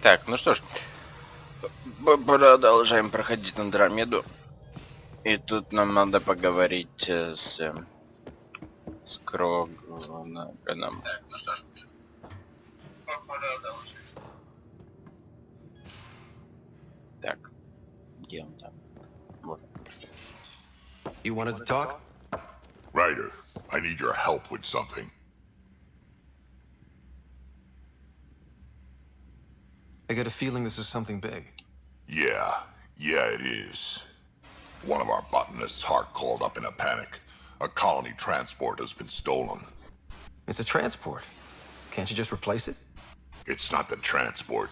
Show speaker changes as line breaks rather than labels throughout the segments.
Так, ну что ж, продолжаем проходить Андромеду. И тут нам надо поговорить с Кроганом.
Так, ну что ж, продолжим.
Так, где он там? Вот.
You wanted to talk?
Ryder, I need your help with something.
I get a feeling this is something big.
Yeah, it is. One of our botanists, Hart, called up in a panic. A colony transport has been stolen.
It's a transport. Can't you just replace it?
It's not the transport.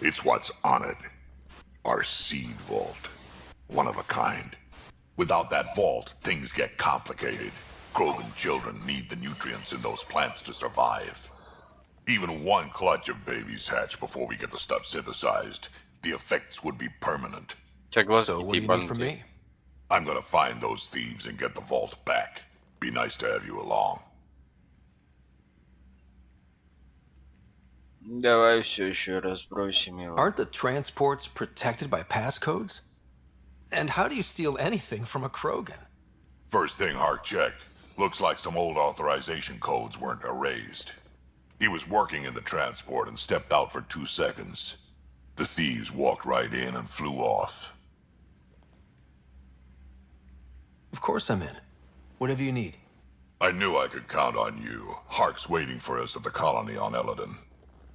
It's what's on it. Our seed vault. One of a kind. Without that vault, things get complicated. Krogan children need the nutrients in those plants to survive. Even one clutch of babies hatch before we get the stuff synthesized. The effects would be permanent.
So what do you need from me?
I'm gonna find those thieves and get the vault back. Be nice to have you along.
Давай все еще разбросим его.
Aren't the transports protected by passcodes? And how do you steal anything from a Krogan?
First thing Hart checked. Looks like some old authorization codes weren't erased. He was working in the transport and stepped out for 2 seconds. The thieves walked right in and flew off.
Of course I'm in. Whatever you need.
I knew I could count on you. Hark's waiting for us at the colony on Eladon.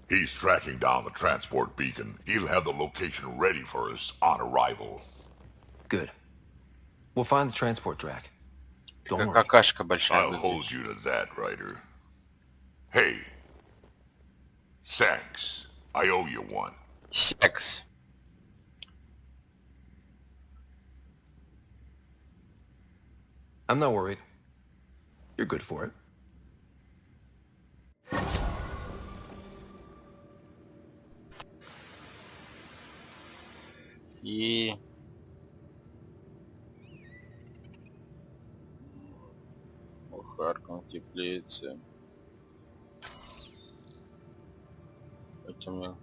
He's tracking down the transport beacon. He'll have the location ready for us on arrival.
Good. We'll find the transport track. Don't worry.
Какашка большая.
I'll hold you to that, Ryder. Hey. Thanks. I owe you one.
Секс.
I'm not worried. You're good for it.
И... Харком теплицы. Этими...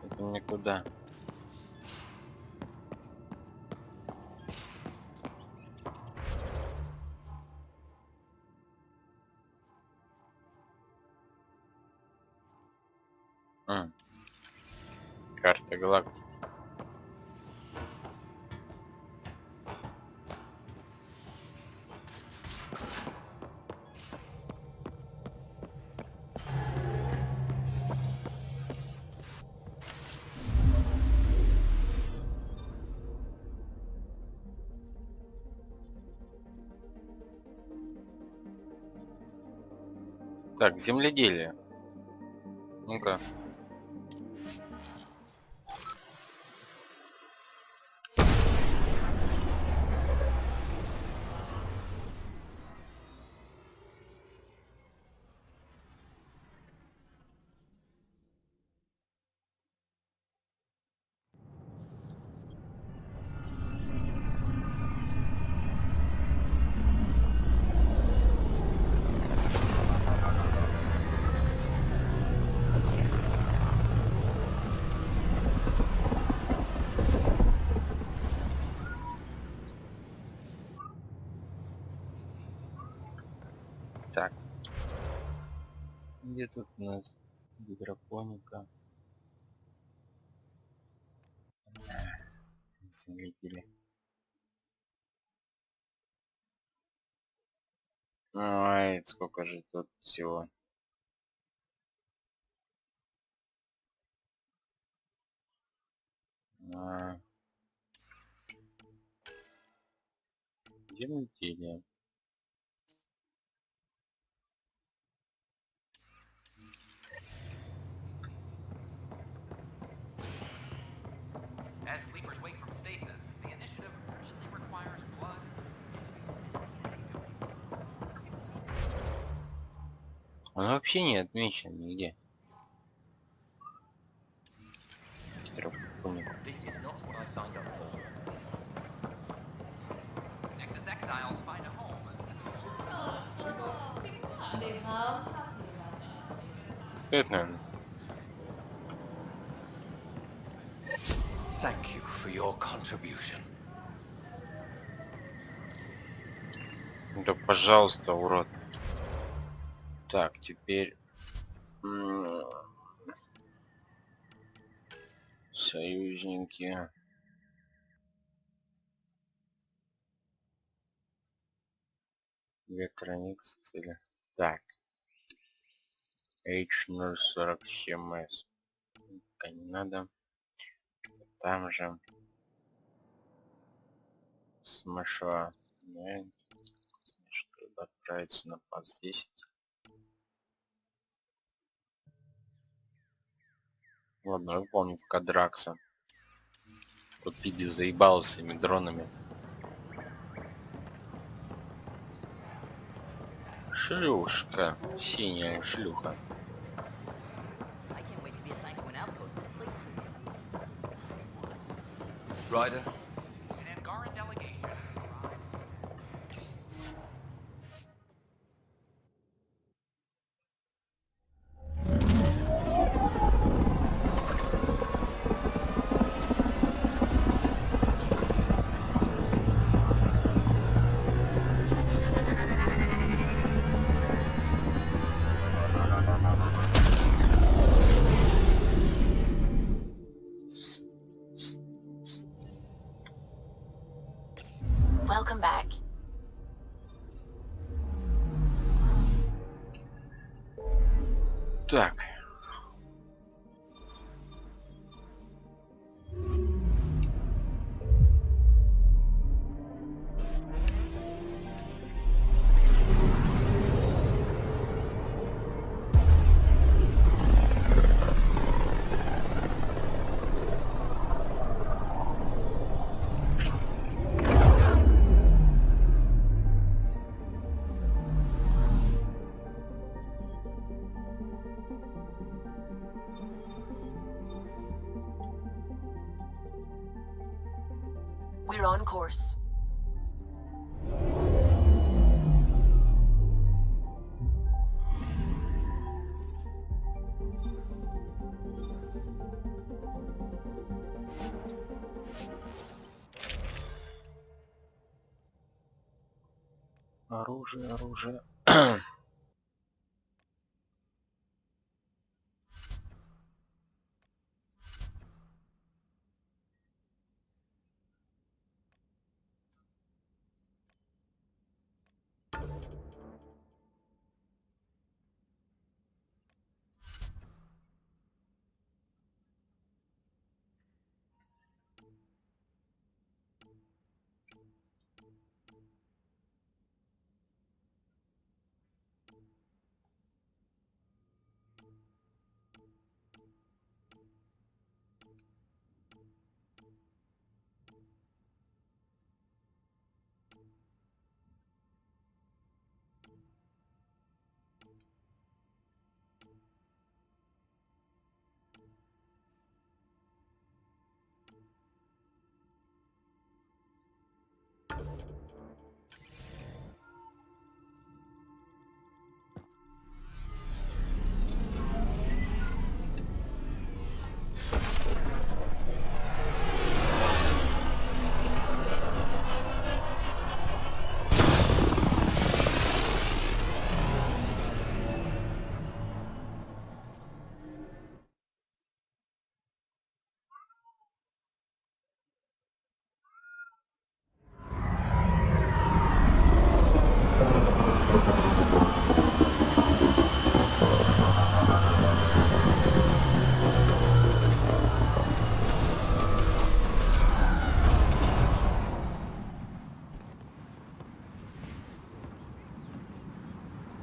Это мне куда? Карта галактики. Так, земледелие. Ну-ка. Так. Где тут у нас гидропоника? Земледелие. Ай, сколько же тут всего. Земледелие.
As sleepers wake from stasis, the initiative urgently requires blood.
Он вообще не отмечен нигде.
This is not what I signed up for. Nexus exiles find a home and
Это, наверное.
Thank you for your contribution.
Да, пожалуйста, урод. Так, теперь... Союзники. Вектроникс цели. Так. H047S. Пока не надо. Там же. Смешла. Чтобы отправиться на пас 10. Ладно, выполню пока Дракса. Тут Пиби заебал своими дронами. Шлюшка. Синяя шлюха.
I can't wait to be assigned to an outpost this place is amazing.
Ryder,
An Angaran delegation arrives.
Welcome back.
Так.
We're on course.
Оружие, оружие.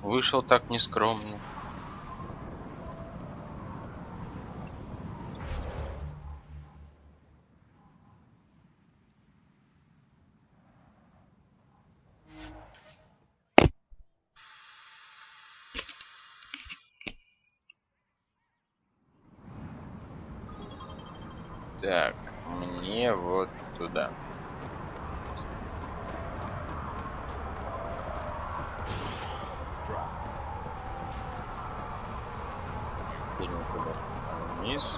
Вышел так нескромно. Так, мне вот туда. Вниз.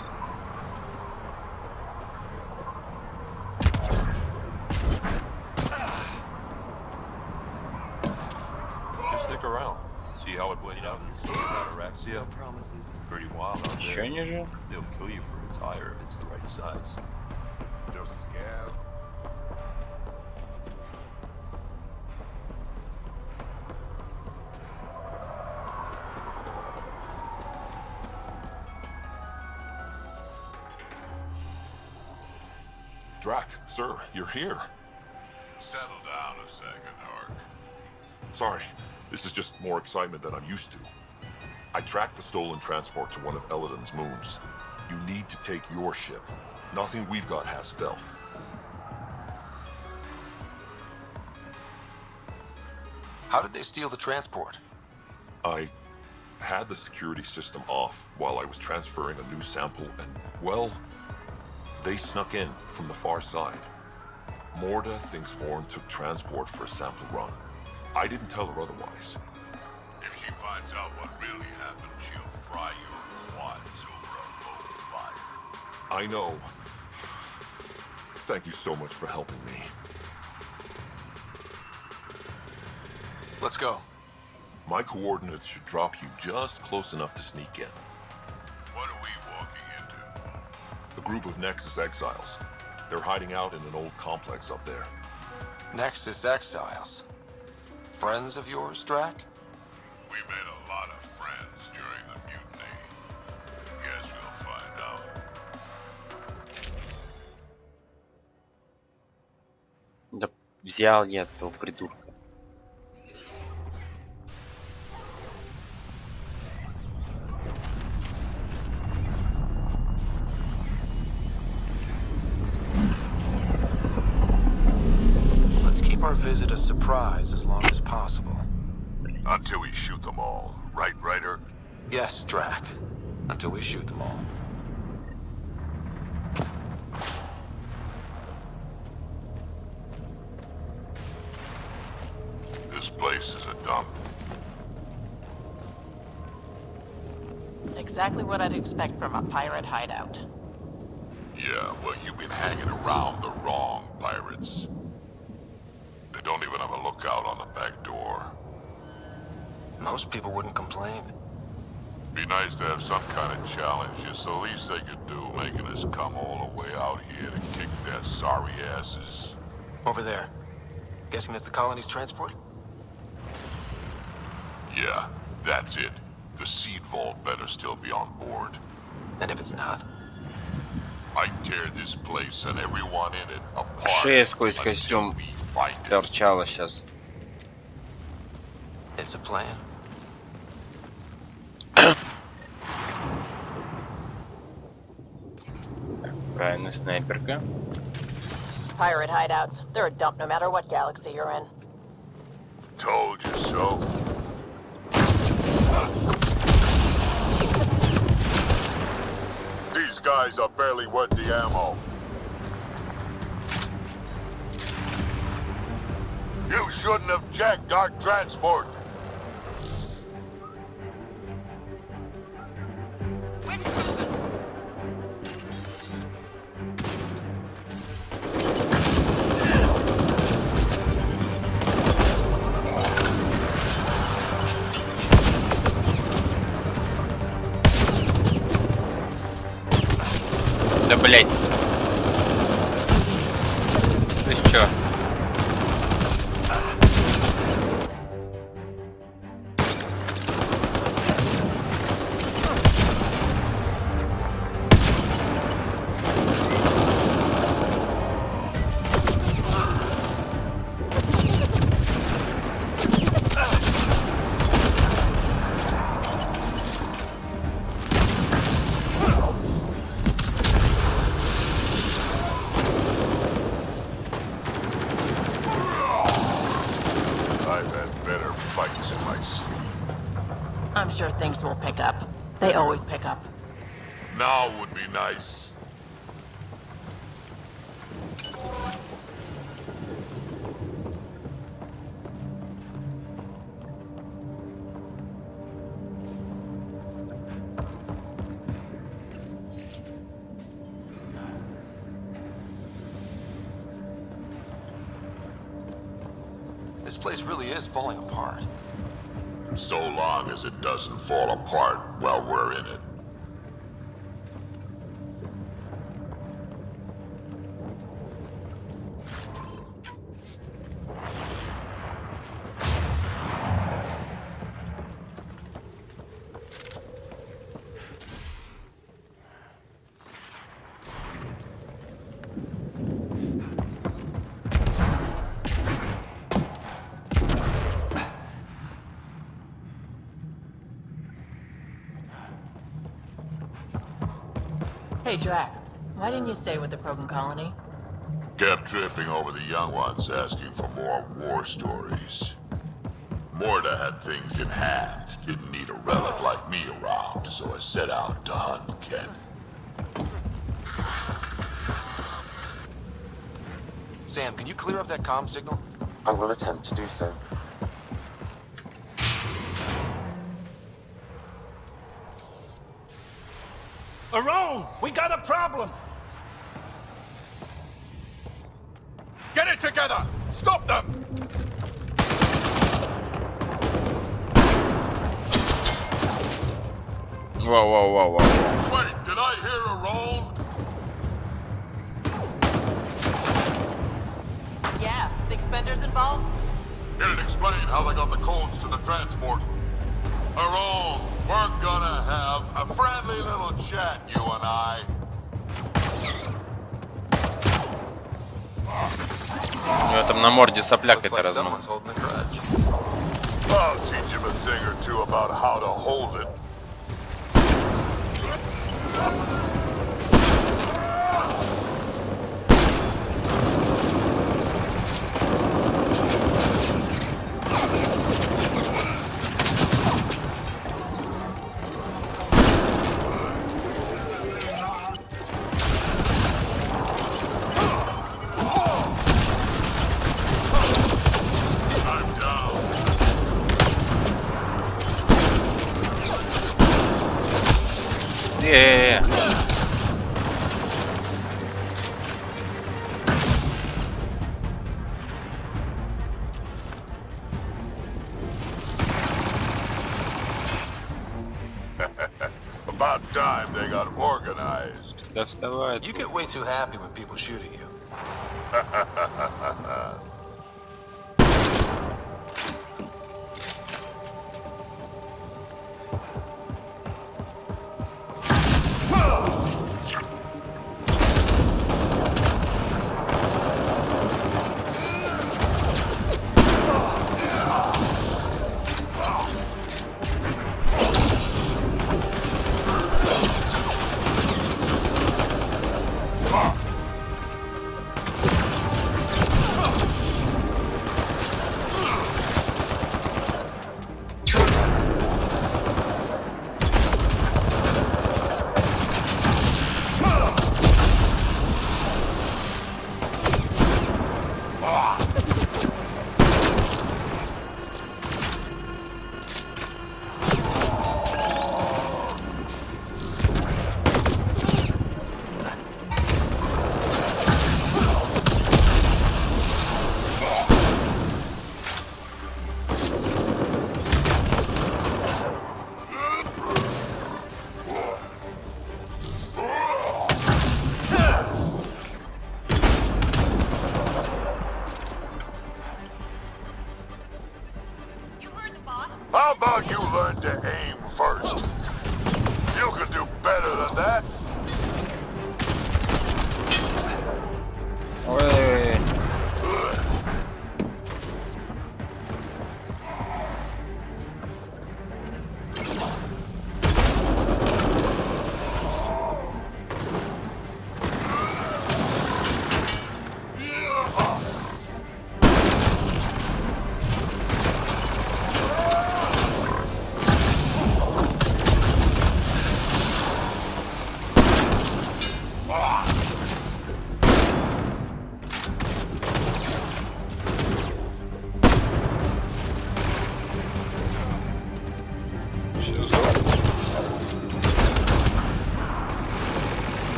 Just stick around. See how it played out in Anorexia. Pretty wild out
Еще
there.
ниже.
They'll kill you for a tire if it's the right size.
Just scared.
Drac, sir, you're here.
Settle down a second, Ark.
Sorry, this is just more excitement than I'm used to. I tracked the stolen transport to one of Eladon's moons. You need to take your ship. Nothing we've got has stealth.
How did they steal the transport?
I had the security system off while I was transferring a new sample and, well, they snuck in from the far side. Morda thinks Vorn took transport for a sample run. I didn't tell her otherwise.
If she finds out what really happened, she'll fry your quads over a low of fire.
I know. Thank you so much for helping me.
Let's go.
My coordinates should drop you just close enough to sneak in.
What are we walking into?
A group of Nexus exiles. They're hiding out in an old complex up there.
Nexus exiles. Friends of yours, Drac?
We made a lot of friends during the mutiny. Guess we'll find out.
Да взял я этого придурка.
Let's keep our visit a surprise as long as possible.
Until we shoot them all, right, Ryder?
Yes, Drac. Until we shoot them all.
This place is a dump.
Exactly what I'd expect from a pirate hideout.
Yeah, well, you've been hanging around the wrong pirates. They don't even have a lookout on the back door.
Most people wouldn't complain.
Be nice to have some kind of challenge. It's the least they could do, making us come all the way out here to kick their sorry asses.
Over there. Guessing that's the colony's transport?
Yeah, that's it. The seed vault better still be on board.
And if it's not?
I tear this place and everyone in it apart.
Шея сквозь
until
костюм
we find it.
торчала сейчас.
It's a plan.
Правильно, снайперка.
Pirate hideouts. They're a dump no matter what galaxy you're in.
Told you so. These guys are barely worth the ammo. You shouldn't have jacked our transport.
Да блять. Ты чё?
I've had better fights in my sleep.
I'm sure things will pick up. They always pick up.
Now would be nice.
This place really is falling apart.
So long as it doesn't fall apart while we're in it.
Hey, Drac. Why didn't you stay with the Krogan colony?
Kept tripping over the young ones asking for more war stories. Morta had things in hand, didn't need a relic like me around, so I set out to hunt Ken.
Sam, can you clear up that comm signal?
I will attempt to do so.
Aron, we got a problem! Get it together! Stop them!
Whoa, whoa, whoa, whoa.
Wait, did I hear a roll?
Yeah, think Spender's involved?
It'd explain how they got the codes to the transport. Aron, we're gonna have a friendly little chat, you and I.
У него там на морде сопля
Looks
какая-то
like
размазана.
someone's holding a grudge.
I'll teach him a thing or two about how to hold it.
Yeah.
About time they got organized.
Да вставай.
You get way too happy when people shoot at you.
How about you learn to aim first? You could do better than that.
Ой.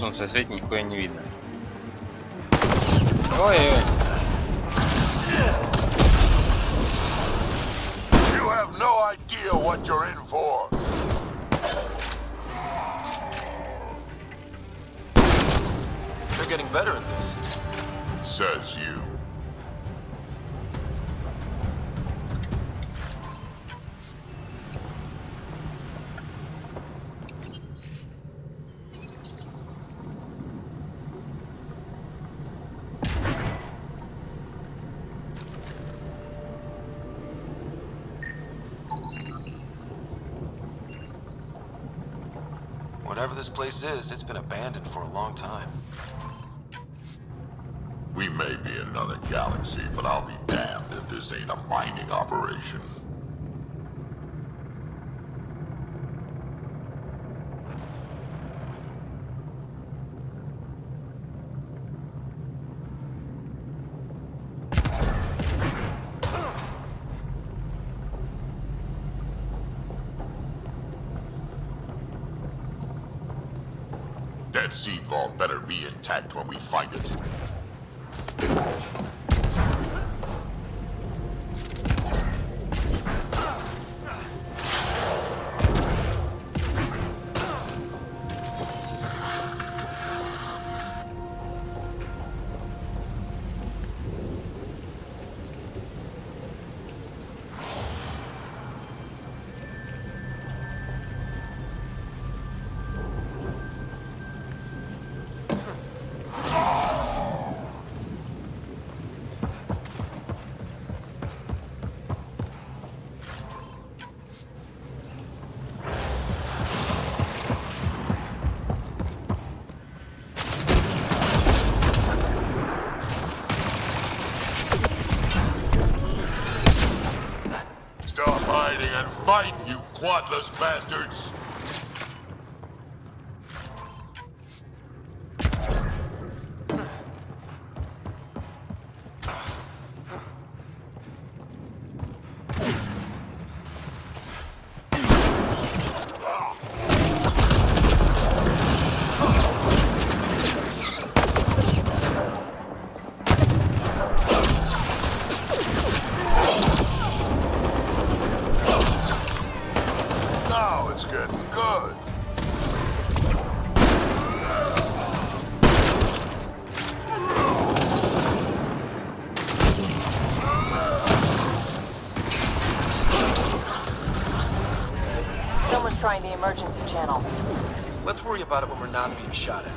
солнце светит, нихуя не видно. Ой-ой.
You have no idea what you're in for.
They're getting better at this.
Says you.
Whatever this place is, it's been abandoned for a long time.
We may be in another galaxy, but I'll be damned if this ain't a mining operation. That seed vault better be intact when we find it. Fight, you quadless bastards! Now it's getting good.
Someone's trying the emergency channel.
Let's worry about it when we're not being shot at.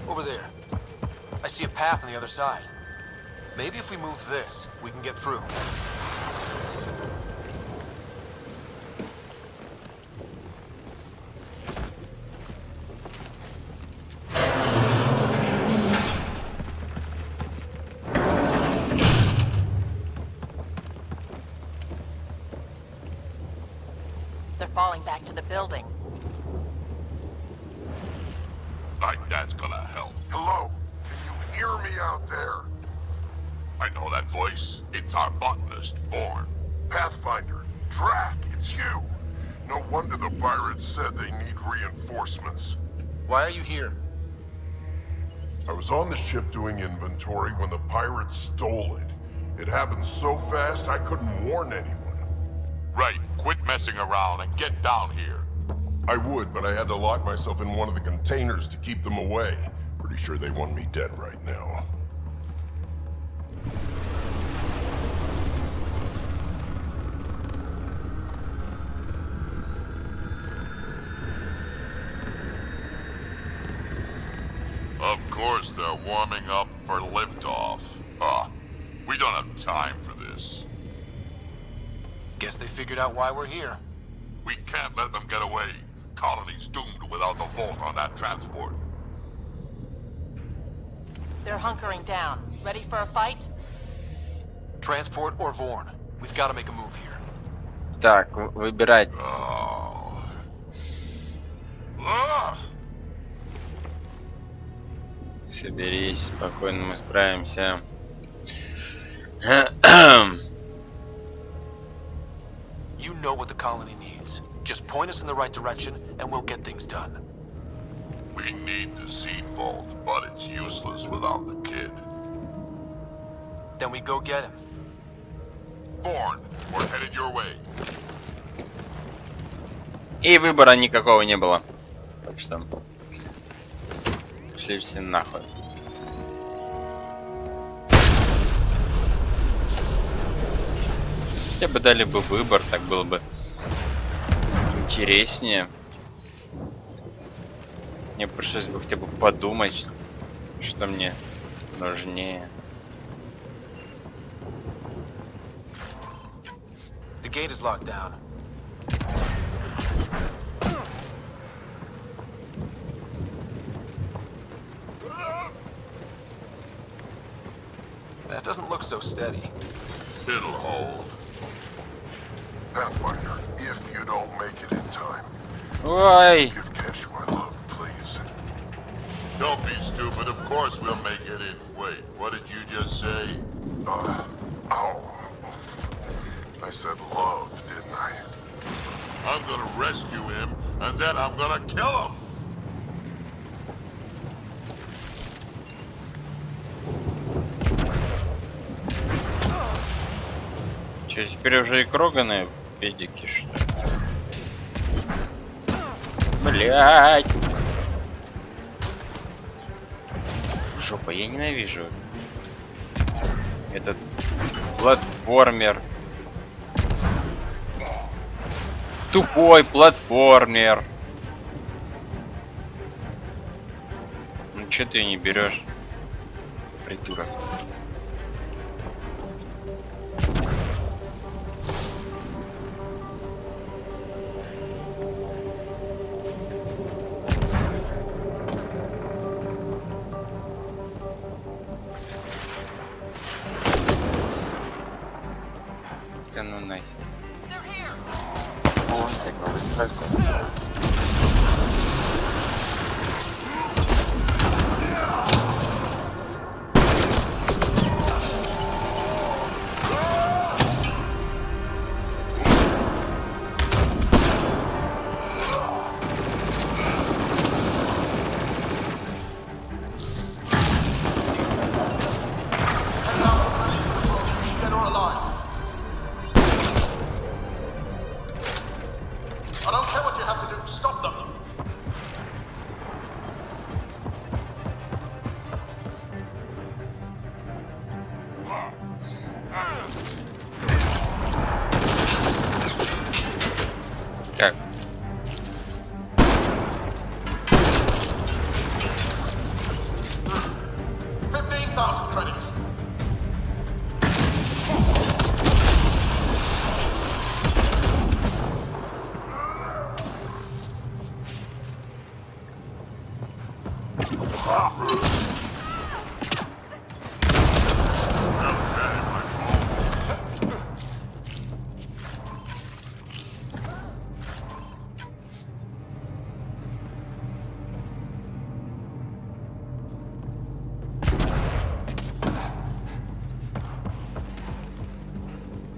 Over there. I see a path on the other side. Maybe if we move this, we can get through.
the building.
Like that's gonna help. Hello? Can you hear me out there? I know that voice. It's our botanist, Bourne. Pathfinder, Drac, it's you. No wonder the pirates said they need reinforcements.
Why are you here?
I was on the ship doing inventory when the pirates stole it. It happened so fast I couldn't warn anyone. Right, quit messing around and get down here. I would, but I had to lock myself in one of the containers to keep them away. Pretty sure they want me dead right now. Of course they're warming up for liftoff. We don't have time for this.
Guess they figured out why we're here.
We can't let them get away. Colony's doomed without the vault on that transport.
They're hunkering down. Ready for a fight?
Transport or Vorn. We've got to make a move here.
Так, выбирать. Соберись, спокойно мы справимся.
You know what the colony needs. Just point us in the right direction and we'll get things done.
We need the seed vault, but it's useless without the kid.
Then we go get him.
Bourne, we're headed your way.
И выбора никакого не было. Так что... Шли все нахуй. Хотя бы дали бы выбор, так было бы интереснее. Мне пришлось бы хотя бы подумать, что мне нужнее.
The gate is locked down. That doesn't look so steady.
It'll hold. Pathfinder, if you don't make it in time,
Ой!
give Cash my love, please. Don't be stupid. Of course we'll make it in. Wait, what did you just say? Oh. I said love, didn't I? I'm gonna rescue him, and then I'm gonna kill him.
Че, теперь уже и кроганые педики, что ли? Блять! Жопа, я ненавижу этот платформер. Тупой платформер. Ну че ты не берешь, придурок? Да ну нахер.
All signal is closer.
I don't care what you have to do. Stop them.
Как?
$15,000 credits.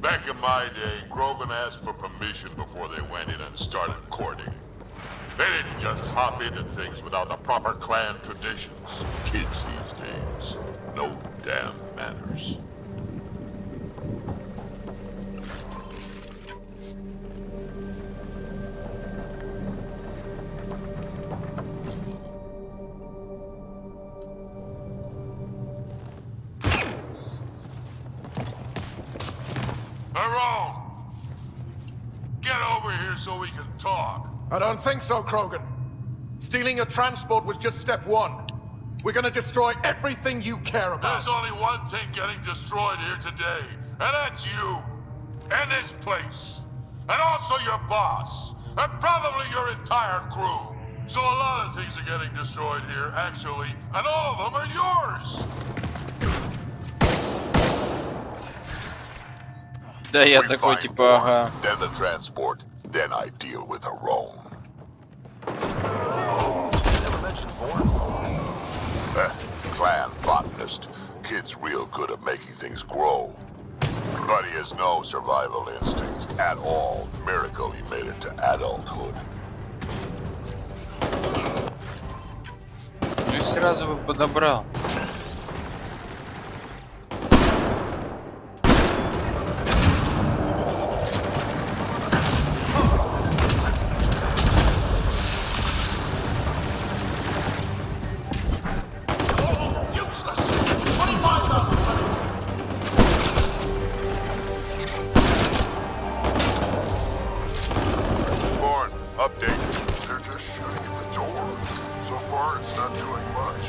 Back in my day, Grogan asked for permission before they went in and started courting. They didn't just hop into things without the proper clan traditions. Kids these days, no damn manners. Tyrone! Get over here so we can talk.
I don't think so, Krogan. Stealing a transport was just step one. We're gonna destroy everything you care about.
There's only one thing getting destroyed here today, and that's you. And this place. And also your boss. And probably your entire crew. So a lot of things are getting destroyed here, actually, and all of them are yours.
Да, я
We
такой
find
типа,
Vaughn,
ага.
then the transport, then I deal with Tyrone.
Never mentioned Vaughn.
Clan botanist. Kid's real good at making things grow. But he has no survival instincts at all. Miracle he made it to adulthood.
Ну и сразу бы подобрал.
Born, update. They're just shooting at the door. So far, it's not doing much.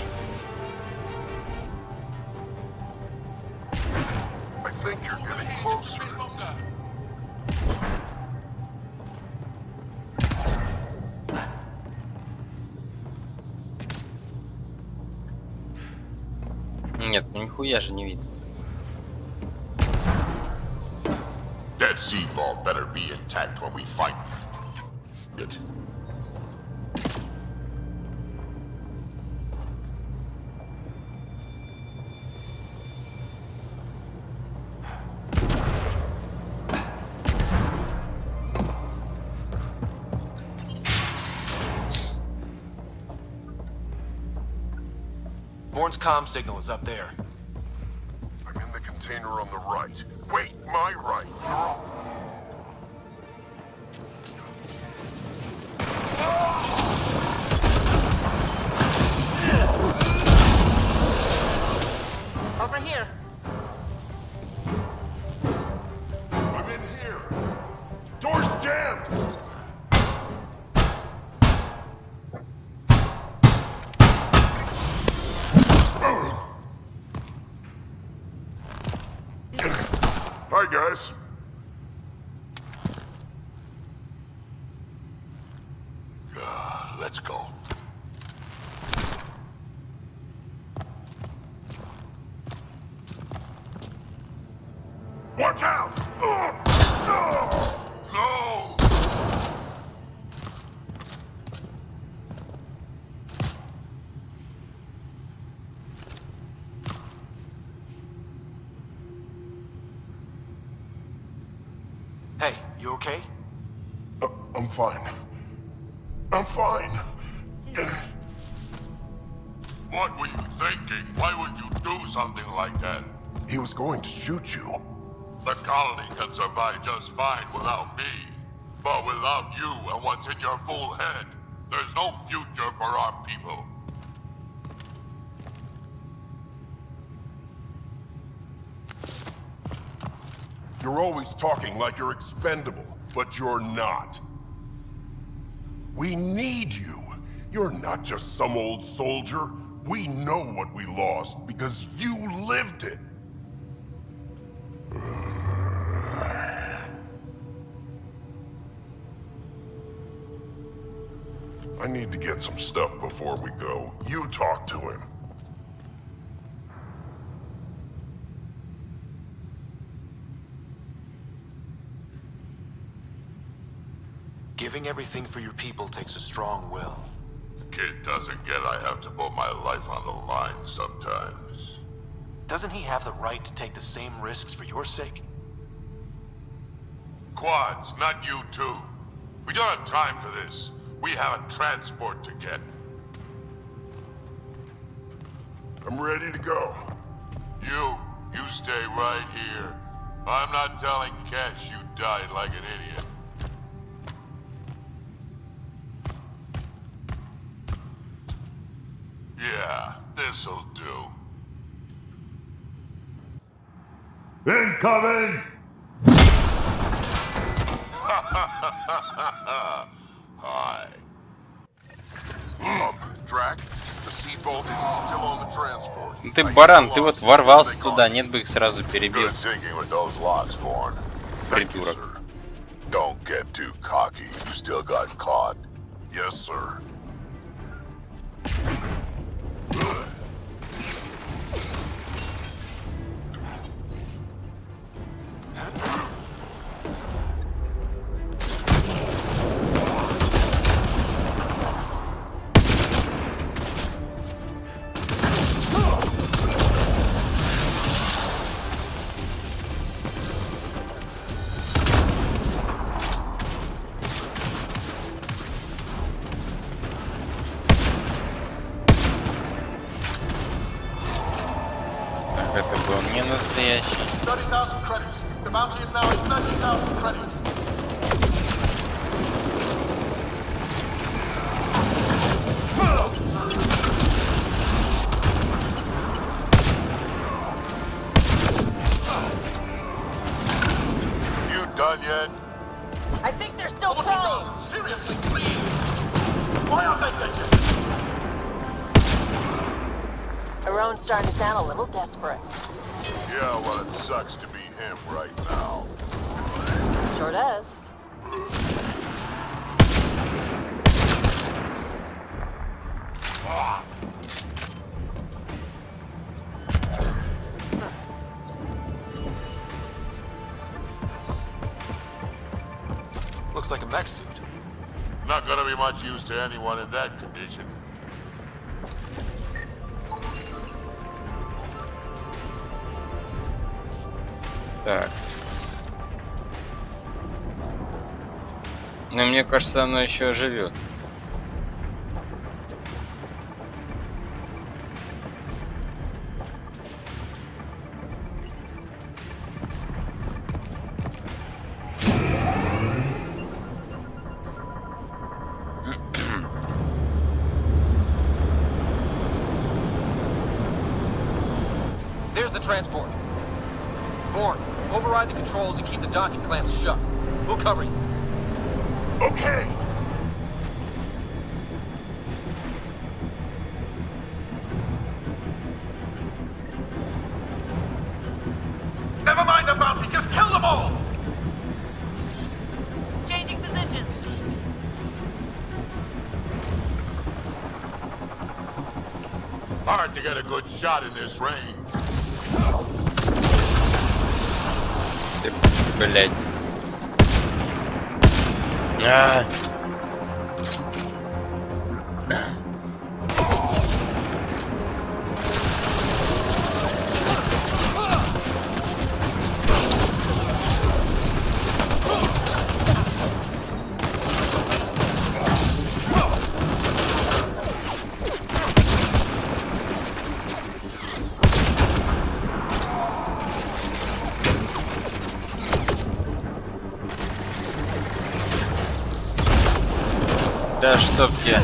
I think you're getting closer.
Нет, ну нихуя же не видно.
That seed vault better be intact when we find it.
Bourne's comm signal is up there.
I'm in the container on the right. Wait, my right.
Over here.
I'm in here. Door's jammed. Hi, guys. Let's go. Watch out! No!
Hey, you okay?
I'm fine. I'm fine. What were you thinking? Why would you do something like that? He was going to shoot you. The colony can survive just fine without me. But without you and what's in your fool head, there's no future for our people. You're always talking like you're expendable, but you're not. We need you. You're not just some old soldier. We know what we lost because you lived it. I need to get some stuff before we go. You talk to him.
Giving everything for your people takes a strong will.
Kid doesn't get I have to put my life on the line sometimes.
Doesn't he have the right to take the same risks for your sake?
Quads, not you two. We don't have time for this. We have a transport to get. I'm ready to go. You stay right here. I'm not telling Kesh you died like an idiot. Yeah, this'll do.
Incoming!
Hi. Drac, the seatbelt is still on the transport.
Ну ты баран, ты вот ворвался туда, нет бы их сразу перебил.
Good thinking with those locks, Vaughn. Thank you,
Придурок.
sir. Don't get too cocky. You still got caught. Yes, sir.
Это был не настоящий.
30,000 credits. The bounty is now at 30,000 credits.
You done yet?
I think they're still crawling.
40,000. Seriously, please. Why aren't they taking?
Aron's starting to sound a little desperate.
Yeah, well, it sucks to be him right now.
Sure does.
Looks like a mech suit.
Not gonna be much use to anyone in that condition.
Так. Но мне кажется, оно еще живет.
There's the transport. Bourne, override the controls and keep the docking clamps shut. We'll cover you.
Okay.
Never mind the bounty. Just kill them all.
Changing positions.
Hard to get a good shot in this range.
Ты, блядь. А. Да чтоб тебя.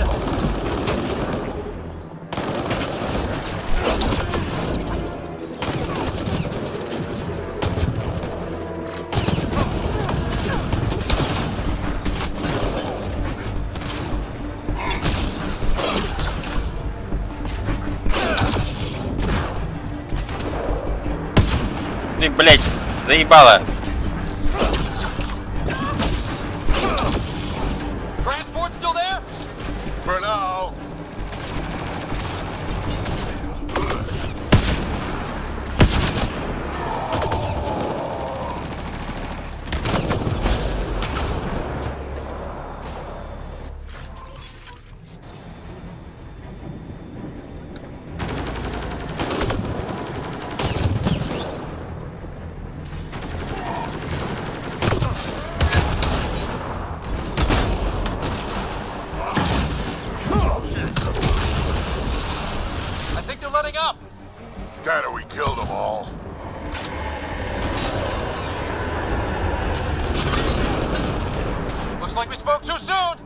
Ты, блядь, заебала.
Transport still there?
For now. we killed them all.
Looks like we spoke too soon!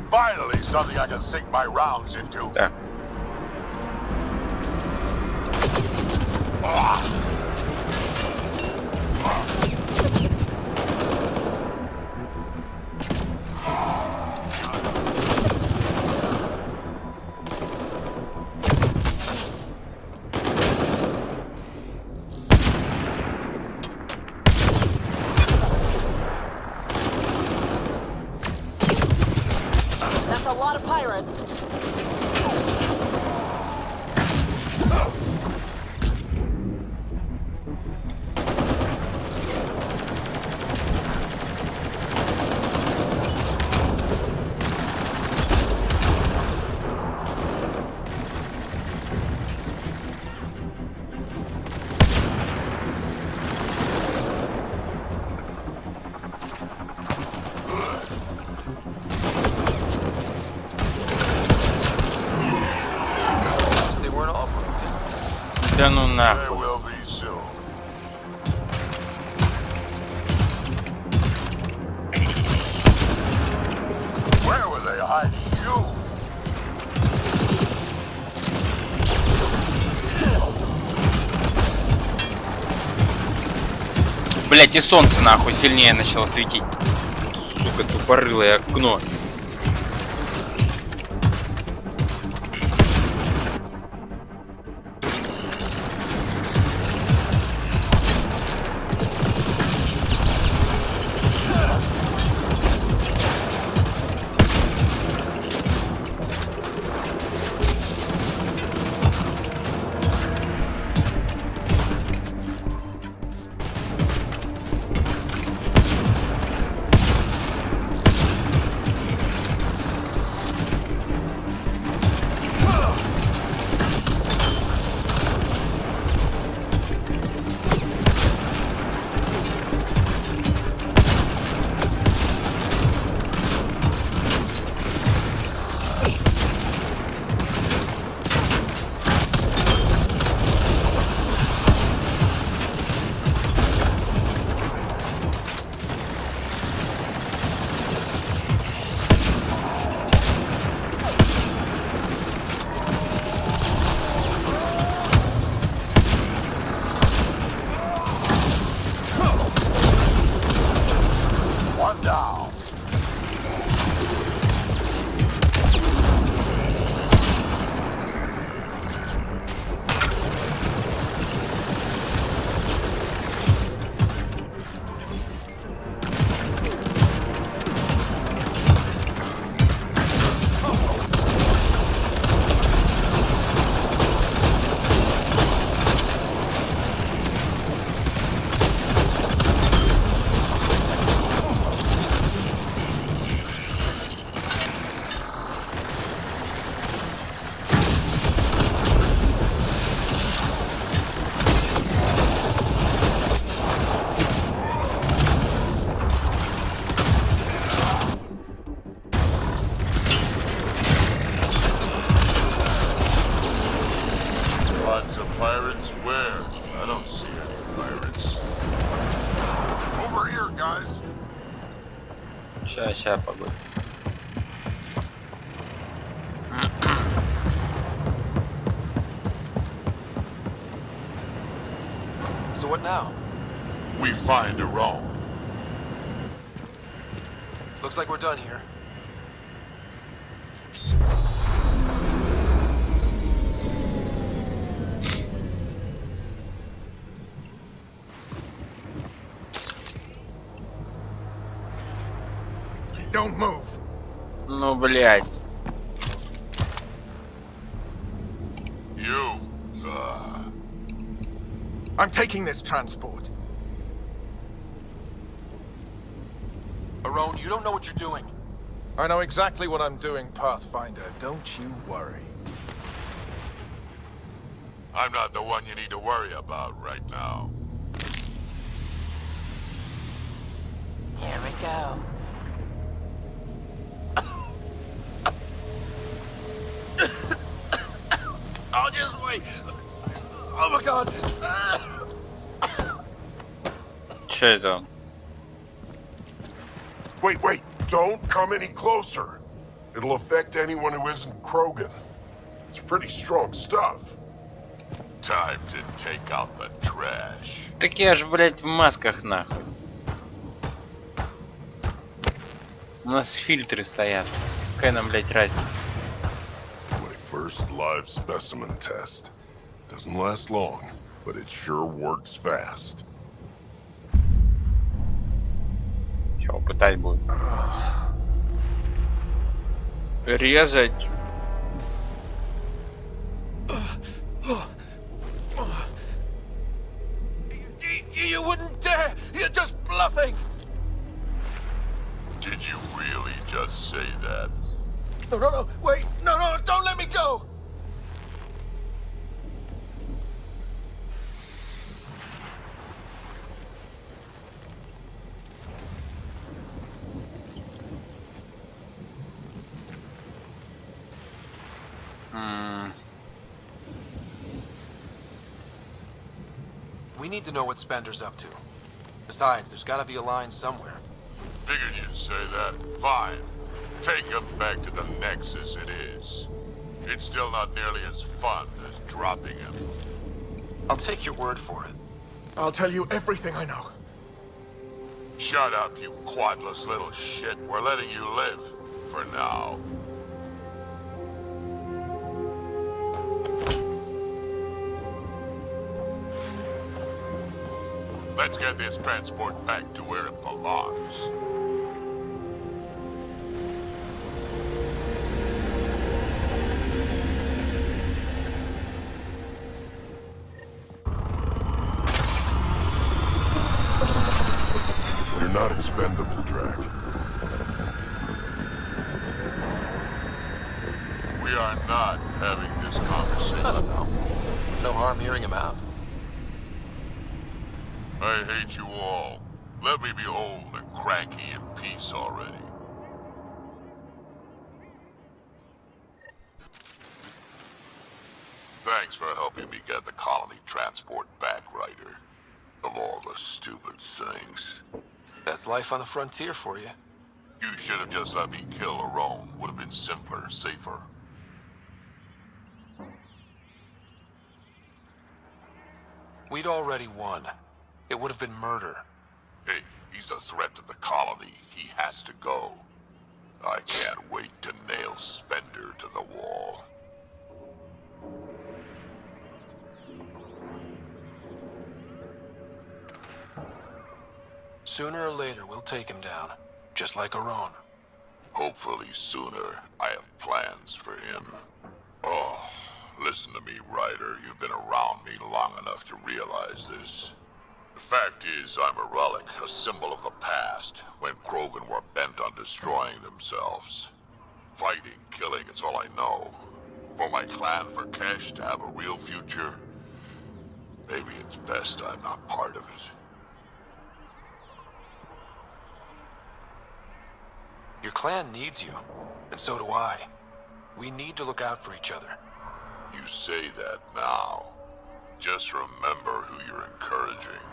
Finally, something I can sink my rounds into.
Да.
That's a lot of pirates.
They weren't all broken.
Да ну
They
нахуй.
will be soon. Where were they hiding you?
Блять, и солнце нахуй сильнее начало светить. Сука, тупорылое окно.
One down. Lots of pirates where? I don't see any pirates. Over here, guys.
Ща, погодь.
So what now?
We find her own.
Looks like we're done here.
Don't move.
Ну, блядь.
You.
I'm taking this transport.
Arone, you don't know what you're doing.
I know exactly what I'm doing, Pathfinder. Don't you worry.
I'm not the one you need to worry about right now.
Here we go.
I'll just wait.
Oh my god!
Че это?
Wait, wait. Don't come any closer. It'll affect anyone who isn't Krogan. It's pretty strong stuff. Time to take out the trash.
Так я ж, блядь, в масках нахуй. У нас фильтры стоят. Какая нам, блядь, разница?
My first live specimen test. Doesn't last long, but it sure works fast.
Чего, пытать будет? Резать.
You wouldn't dare! You're just bluffing!
Did you really just say that?
No, no, no, wait! No, no, don't let me go!
We need to know what Spender's up to. Besides, there's gotta be a line somewhere.
Figured you'd say that. Fine. Take him back to the Nexus it is. It's still not nearly as fun as dropping him.
I'll take your word for it.
I'll tell you everything I know.
Shut up, you quadless little shit. We're letting you live. For now. Let's get this transport back to where it belongs. You're not expendable, Drac. We are not having this conversation.
I don't know. No harm hearing him out.
I hate you all. Let me be old and cranky in peace already. Thanks for helping me get the colony transport back, Ryder. Of all the stupid things.
That's life on the frontier for you.
You should have just let me kill Aron. Would have been simpler, safer.
We'd already won. It would have been murder.
Hey, he's a threat to the colony. He has to go. I can't wait to nail Spender to the wall.
Sooner or later, we'll take him down. Just like Aron.
Hopefully sooner. I have plans for him. Oh, listen to me, Ryder. You've been around me long enough to realize this. The fact is, I'm a relic, a symbol of the past, when Krogan were bent on destroying themselves. Fighting, killing, it's all I know. For my clan, for Kesh to have a real future, maybe it's best I'm not part of it.
Your clan needs you, and so do I. We need to look out for each other.
You say that now. Just remember who you're encouraging.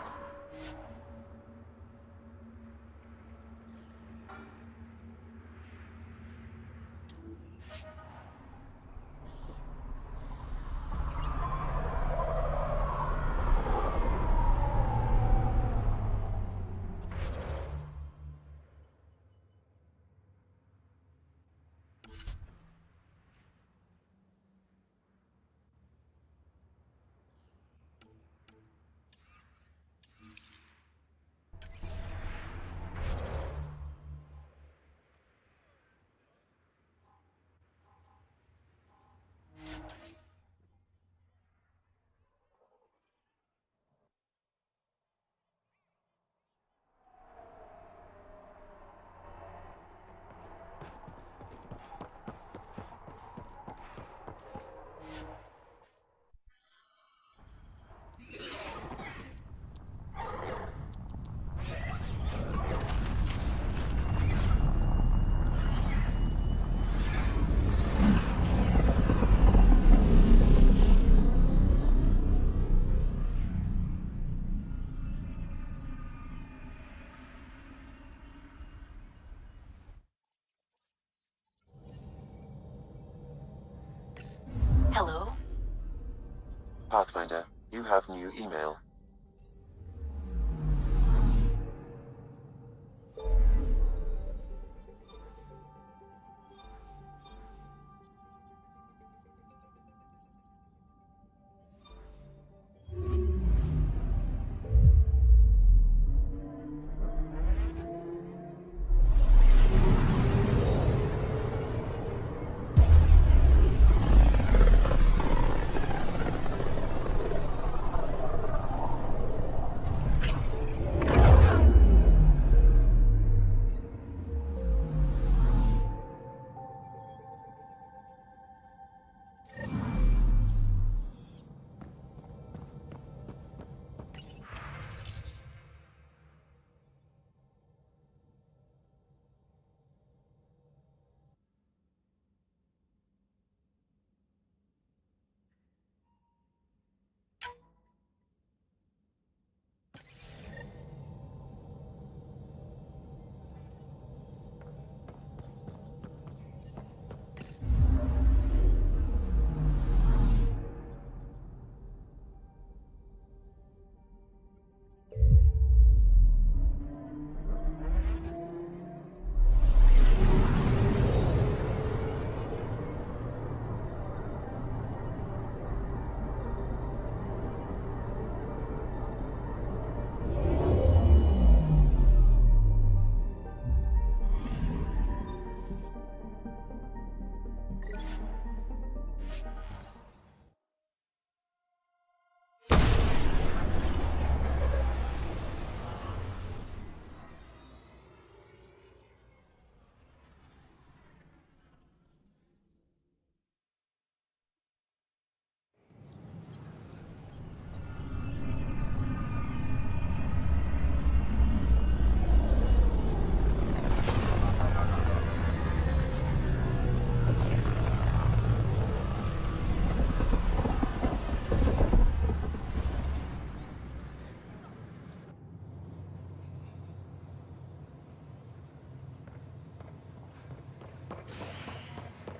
Pathfinder, you have new email.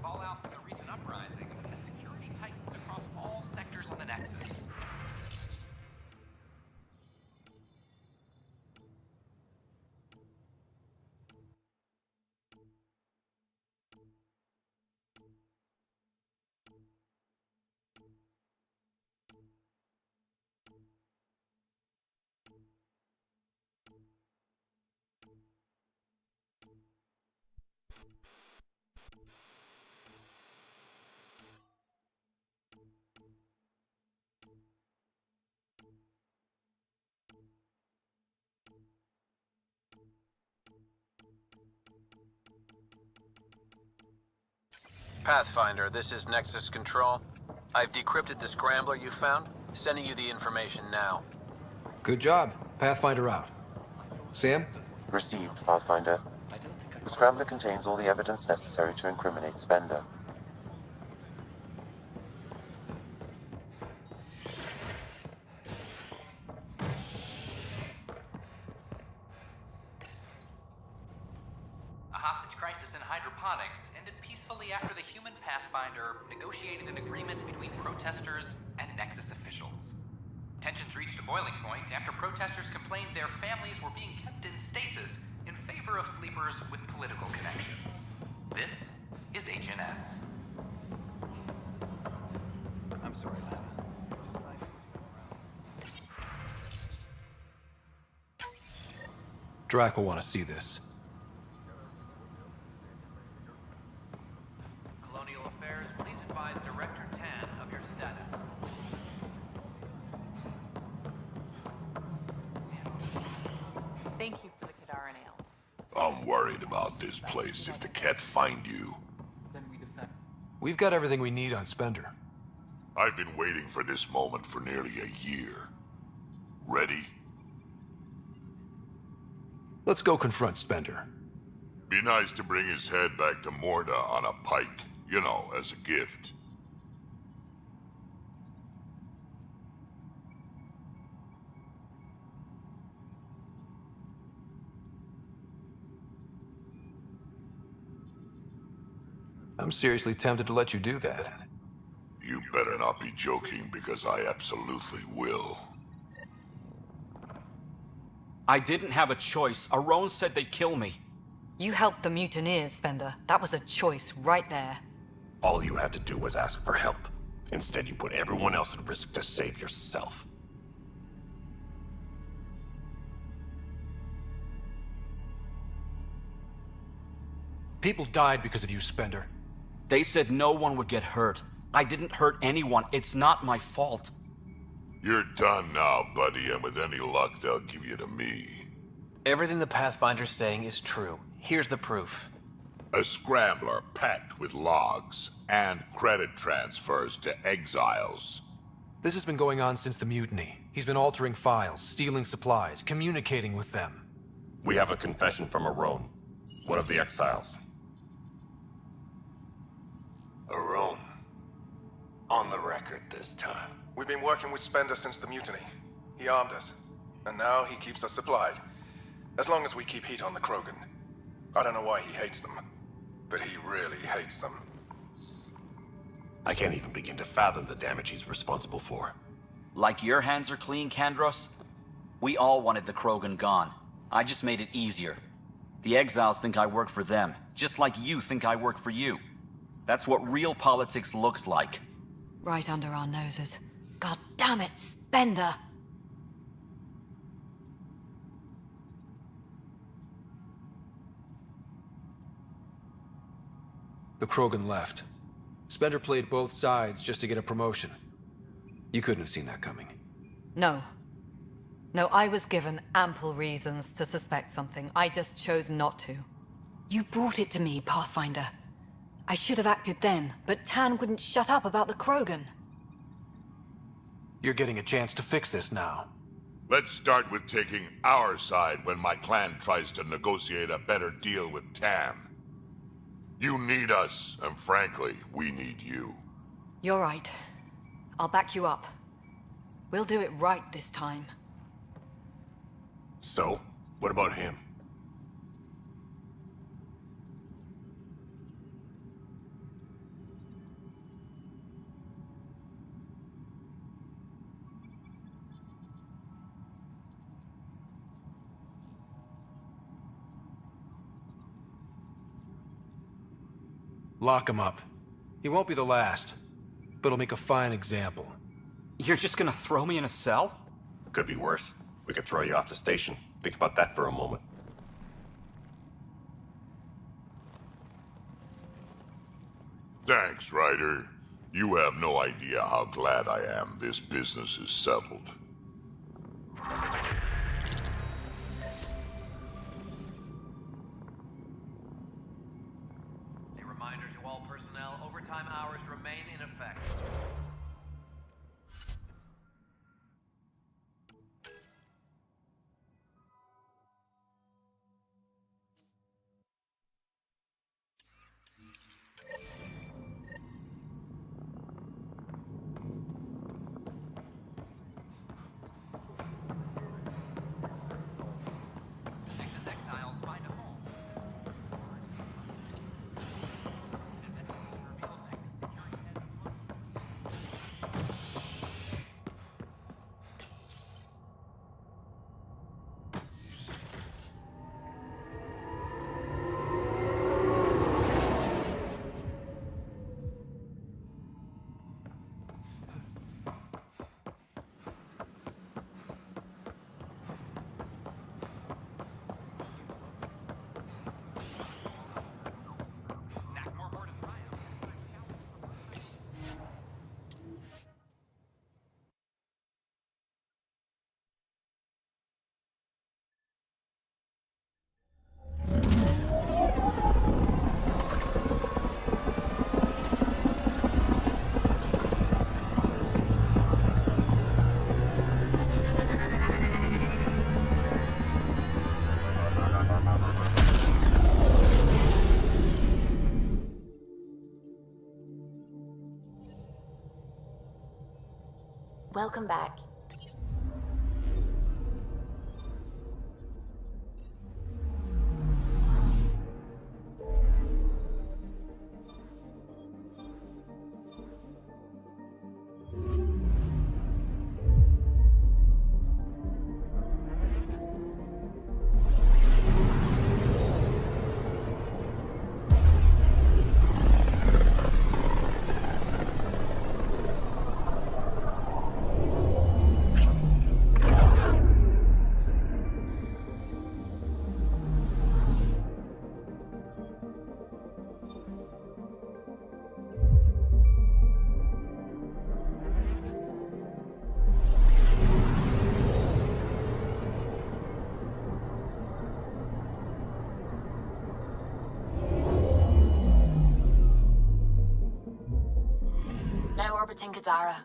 Fallout from the recent uprising, the security tightens across all sectors on the Nexus.
Pathfinder, this is Nexus Control. I've decrypted the scrambler you found. Sending you the information now.
Good job. Pathfinder out. Sam?
Received, Pathfinder. The scrambler contains all the evidence necessary to incriminate Spender.
A hostage crisis in hydroponics ended peacefully after the human Pathfinder negotiated an agreement between protesters and Nexus officials. Tensions reached a boiling point after protesters complained their families were being kept in stasis in favor of sleepers with political connections. This is HNS.
I'm sorry, Lana. Drac will want to see this.
Colonial Affairs, please advise Director Tan of your status.
Thank you for the Kadaran ales.
I'm worried about this place. If the Ket find you,
We've got everything we need on Spender.
I've been waiting for this moment for nearly a year. Ready?
Let's go confront Spender.
Be nice to bring his head back to Morda on a pike, you know, as a gift.
I'm seriously tempted to let you do that.
You better not be joking, because I absolutely will.
I didn't have a choice. Aron said they'd kill me.
You helped the mutineers, Spender. That was a choice right there.
All you had to do was ask for help. Instead, you put everyone else at risk to save yourself.
People died because of you, Spender.
They said no one would get hurt. I didn't hurt anyone. It's not my fault.
You're done now, buddy, and with any luck, they'll give you to me.
Everything the Pathfinder's saying is true. Here's the proof.
A scrambler packed with logs and credit transfers to exiles.
This has been going on since the mutiny. He's been altering files, stealing supplies, communicating with them.
We have a confession from Aron, one of the exiles.
Aron. On the record this time.
We've been working with Spender since the mutiny. He armed us, and now he keeps us supplied. As long as we keep heat on the Krogan. I don't know why he hates them, but he really hates them.
I can't even begin to fathom the damage he's responsible for.
Like your hands are clean, Kandros? We all wanted the Krogan gone. I just made it easier. The exiles think I work for them, just like you think I work for you. That's what real politics looks like.
Right under our noses. God damn it, Spender!
The Krogan left. Spender played both sides just to get a promotion. You couldn't have seen that coming.
No. No, I was given ample reasons to suspect something. I just chose not to. You brought it to me, Pathfinder. I should have acted then, but Tan wouldn't shut up about the Krogan.
You're getting a chance to fix this now.
Let's start with taking our side when my clan tries to negotiate a better deal with Tam. You need us, and frankly, we need you.
You're right. I'll back you up. We'll do it right this time.
So, what about him?
Lock him up. He won't be the last, but he'll make a fine example.
You're just gonna throw me in a cell?
Could be worse. We could throw you off the station. Think about that for a moment.
Thanks, Ryder. You have no idea how glad I am this business is settled.
A reminder to all personnel, overtime hours remain in effect.
Welcome back. everything, Kadara.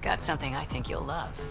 Got something I think you'll love.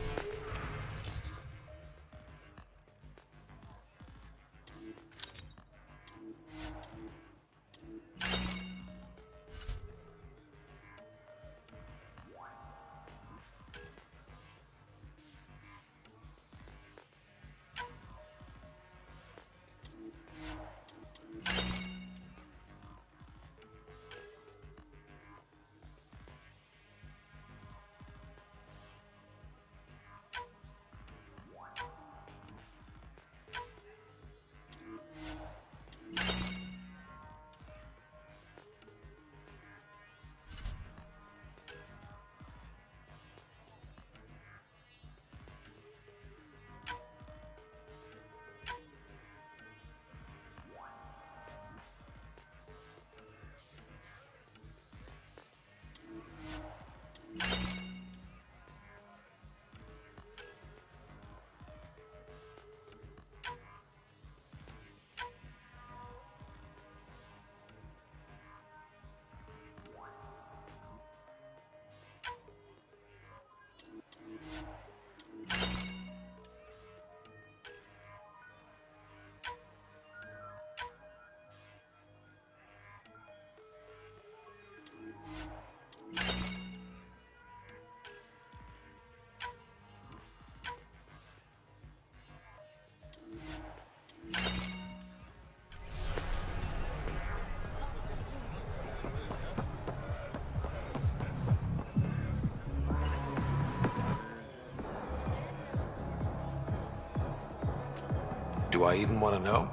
Do I even want to know?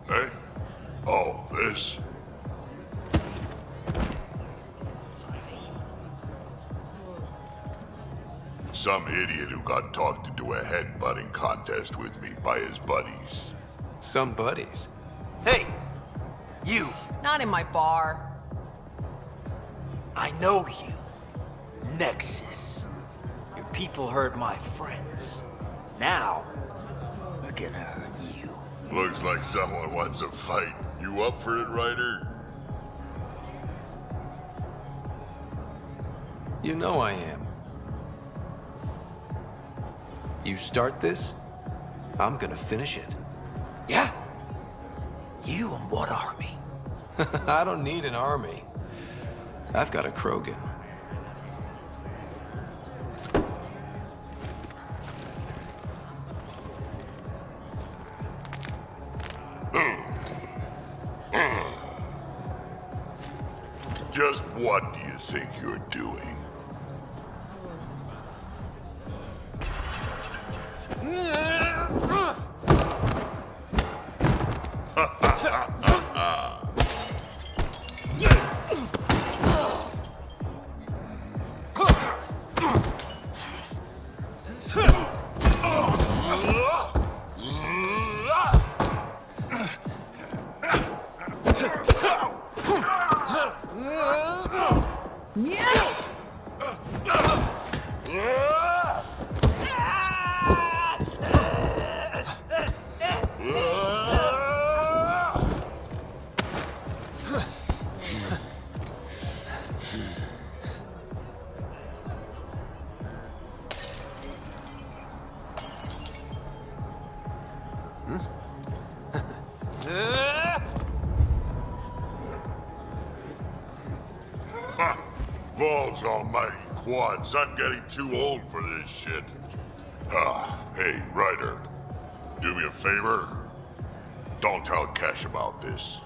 Hey? Oh, this? Some idiot who got talked into a headbutting contest with me by his buddies.
Some buddies. Hey!
You.
Not in my bar.
I know you. Nexus. Your people hurt my friends. Now, we're gonna hurt you.
Looks like someone wants a fight. You up for it, Ryder?
You know I am. You start this, I'm gonna finish it.
Yeah? You and what army?
I don't need an army. I've got a Krogan.
Just what do you think you're doing? Balls almighty quads, I'm getting too old for this shit. Hey, Ryder. Do me a favor. Don't tell Cash about this.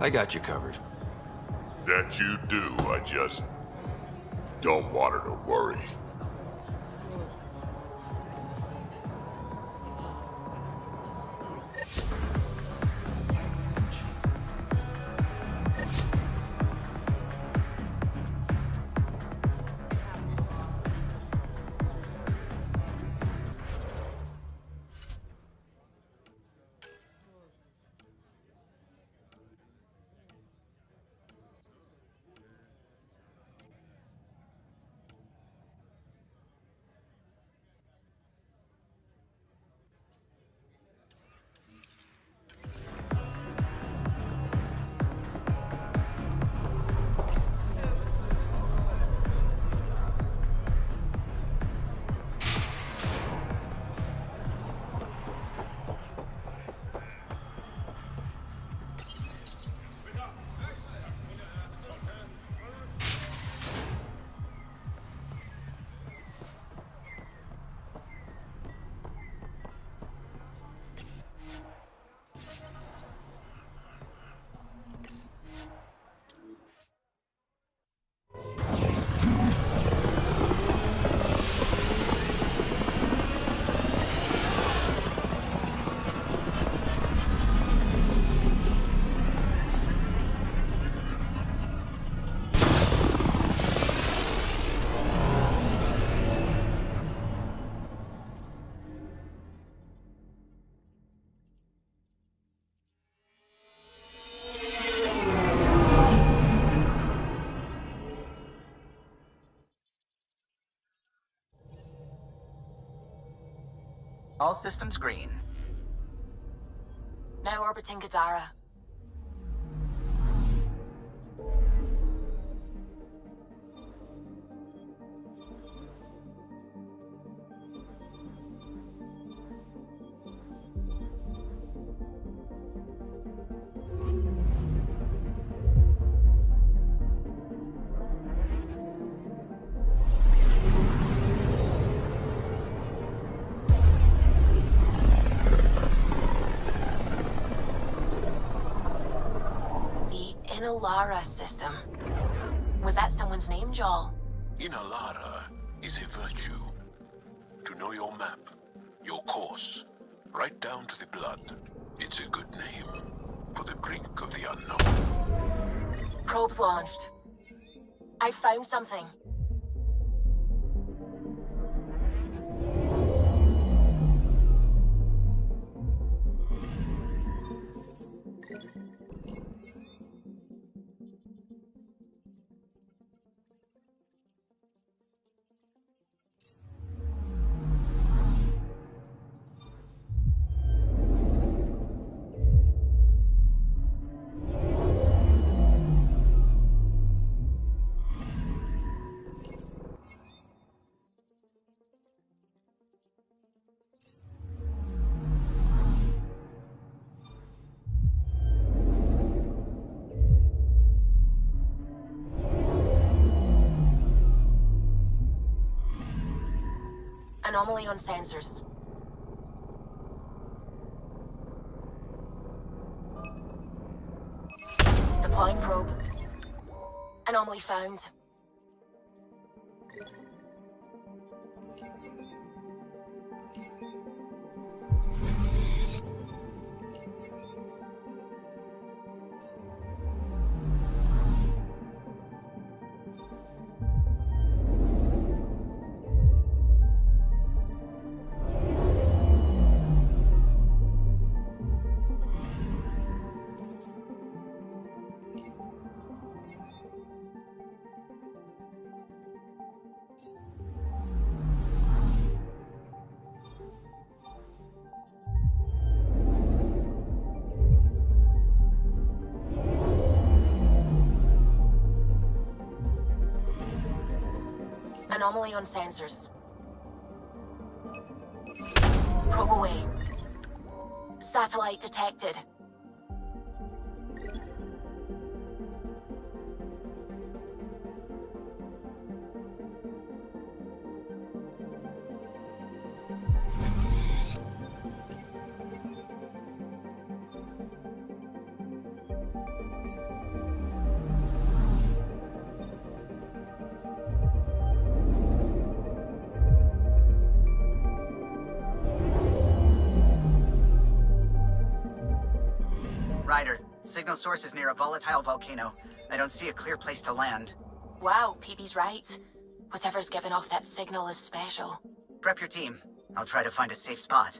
I got you covered.
That you do, I just don't want her to worry.
All systems green.
Now orbiting Gadara. Inalara system. Was that someone's name, Joel?
Inalara is a virtue. To know your map, your course, right down to the blood. It's a good name for the brink of the unknown.
Probes launched. I found something. Anomaly on sensors. Deploying probe. Anomaly found. Anomaly on sensors. Probe away. Satellite detected.
Ryder, signal source is near a volatile volcano. I don't see a clear place to land.
Wow, PB's right. Whatever's giving off that signal is special.
Prep your team. I'll try to find a safe spot.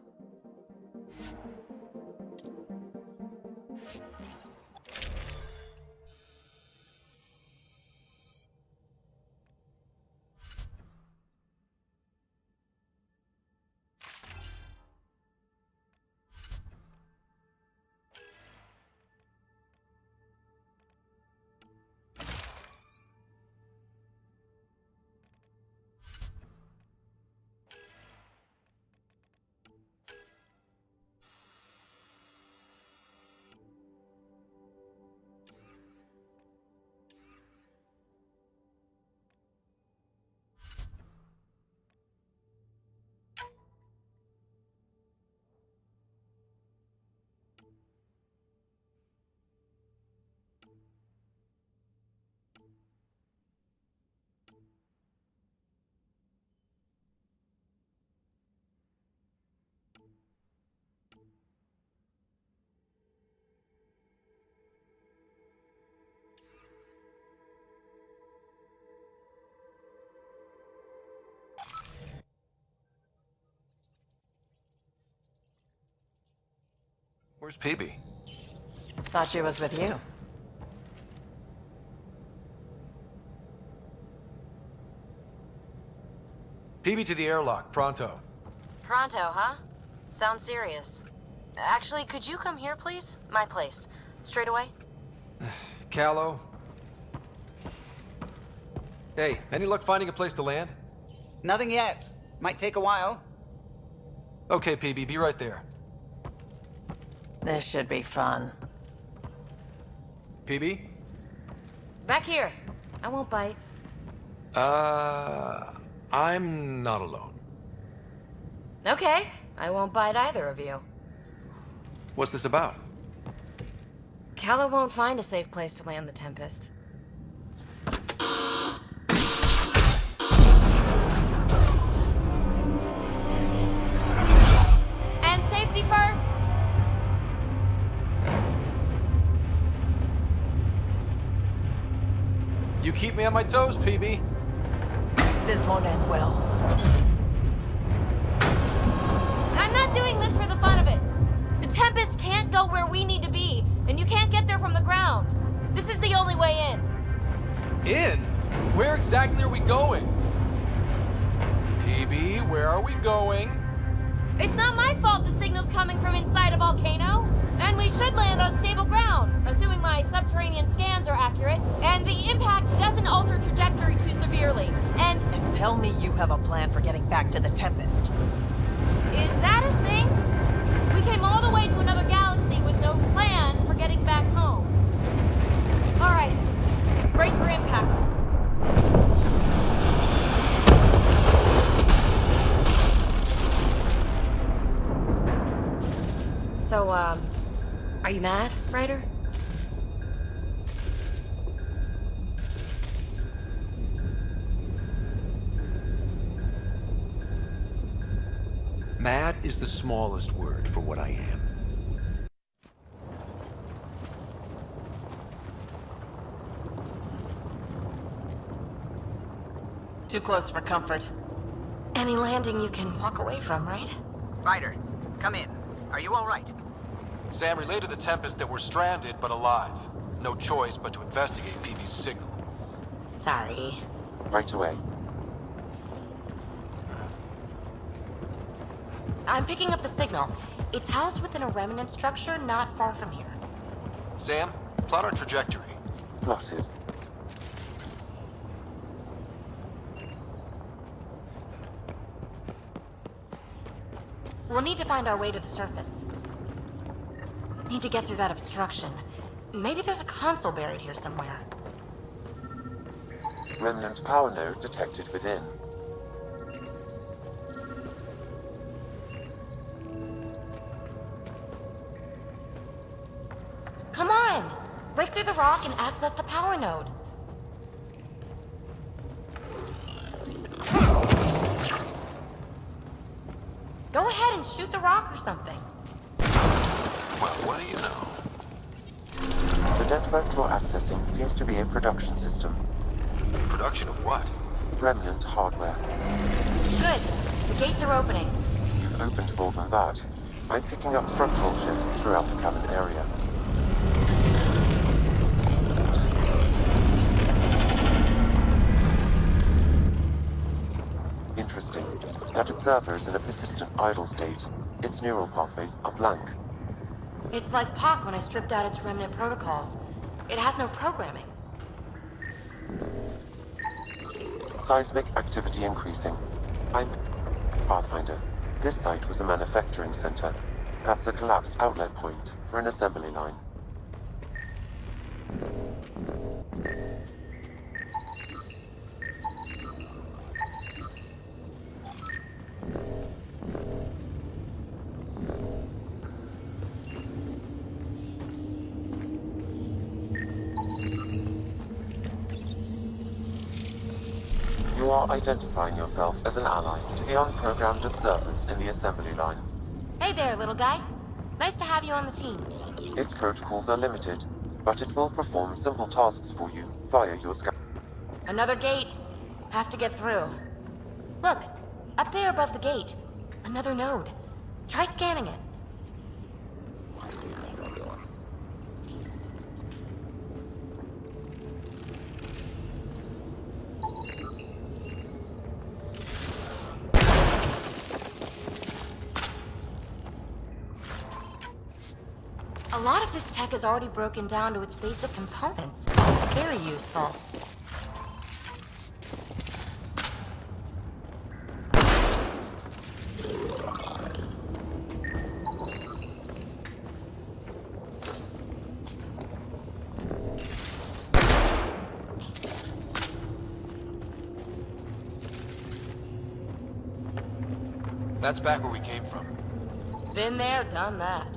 Where's PB?
Thought she was with you.
PB to the airlock, pronto.
Pronto, huh? Sounds serious. Actually, could you come here, please? My place. Straight away?
Callow? Hey, any luck finding a place to land?
Nothing yet. Might take a while.
Okay, PB, be right there.
This should be fun.
PB?
Back here. I won't bite.
I'm not alone.
Okay. I won't bite either of you.
What's this about?
Calla won't find a safe place to land the Tempest. And safety first!
You keep me on my toes, PB.
This won't end well.
I'm not doing this for the fun of it. The Tempest can't go where we need to be, and you can't get there from the ground. This is the only way in.
In? Where exactly are we going? PB, where are we going?
It's not my fault the signal's coming from inside a volcano. And we should land on stable ground, assuming my subterranean scans are accurate, and the impact doesn't alter trajectory too severely. And
tell me you have a plan for getting back to the Tempest.
Is that a thing? We came all the way to another galaxy with no plan for getting back home. All right, brace for impact. you mad, Ryder?
Mad is the smallest word for what I am.
Too close for comfort. Any landing you can walk away from, right?
Ryder, come in. Are you all right?
Sam, relay to the Tempest that we're stranded but alive. No choice but to investigate PB's signal.
Sorry.
Right away.
I'm picking up the signal. It's housed within a remnant structure not far from here.
Sam, plot our trajectory.
Plotted.
We'll need to find our way to the surface. Need to get through that obstruction. Maybe there's a console buried here somewhere.
Remnant power node detected within.
Come on! Break through the rock and access the power node. Go ahead and shoot the rock or something.
Well, what do you know?
The network you're accessing seems to be a production system.
Production of what?
Remnant hardware.
Good. The gates are opening.
You've opened more than that. I'm picking up structural shifts throughout the cabin area. Interesting. That observer is in a persistent idle state. Its neural pathways are blank.
It's like POC when I stripped out its remnant protocols. It has no programming.
Seismic activity increasing. I'm Pathfinder. This site was a manufacturing center. That's a collapsed outlet point for an assembly line. You are identifying yourself as an ally to the unprogrammed observers in the assembly line.
Hey there, little guy. Nice to have you on the team.
Its protocols are limited, but it will perform simple tasks for you via your scan.
Another gate. Have to get through. Look, up there above the gate. Another node. Try scanning it. A lot of this tech is already broken down to its basic components. Very useful.
That's back where we came from.
Been there, done that.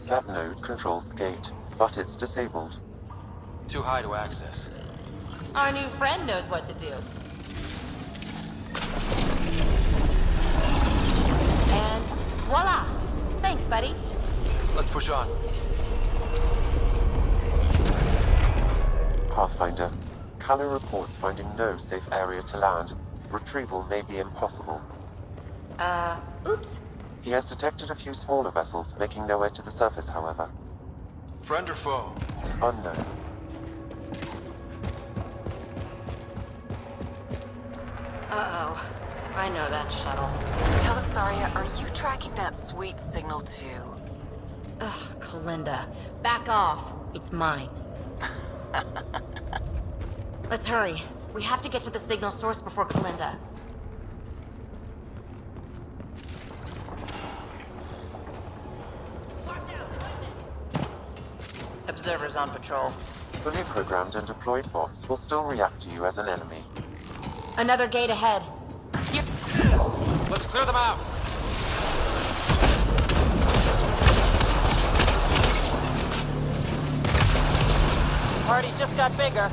That node controls the gate, but it's disabled.
Too high to access.
Our new friend knows what to do. And voila! Thanks, buddy.
Let's push on.
Pathfinder. Callow reports finding no safe area to land. Retrieval may be impossible.
Oops.
He has detected a few smaller vessels making their way to the surface, however.
Friend or foe?
Unknown.
Uh-oh. I know that shuttle.
Belisaria, are you tracking that sweet signal too?
Ugh, Kalinda. Back off. It's mine. Let's hurry. We have to get to the signal source before Kalinda.
Observers on patrol.
Fully programmed and deployed bots will still react to you as an enemy.
Another gate ahead.
Let's clear them out.
Party just got bigger.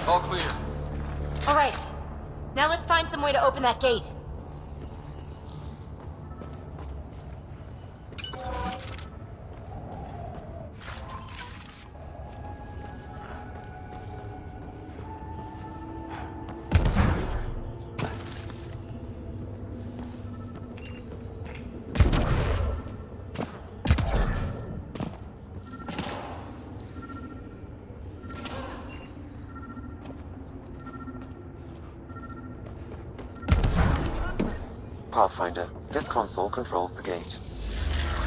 All clear.
All right. Now let's find some way to open that gate.
Pathfinder, this console controls the gate.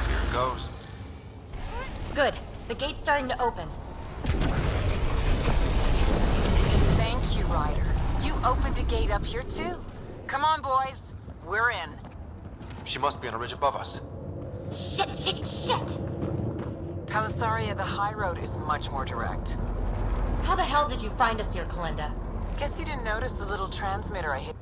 Here it goes.
Good. The gate's starting to open.
Thank you, Ryder. You opened a gate up here too. Come on, boys. We're in.
She must be on a ridge above us.
Shit, shit, shit!
Talisaria, the high road is much more direct.
How the hell did you find us here, Kalinda?
Guess you didn't notice the little transmitter I hit.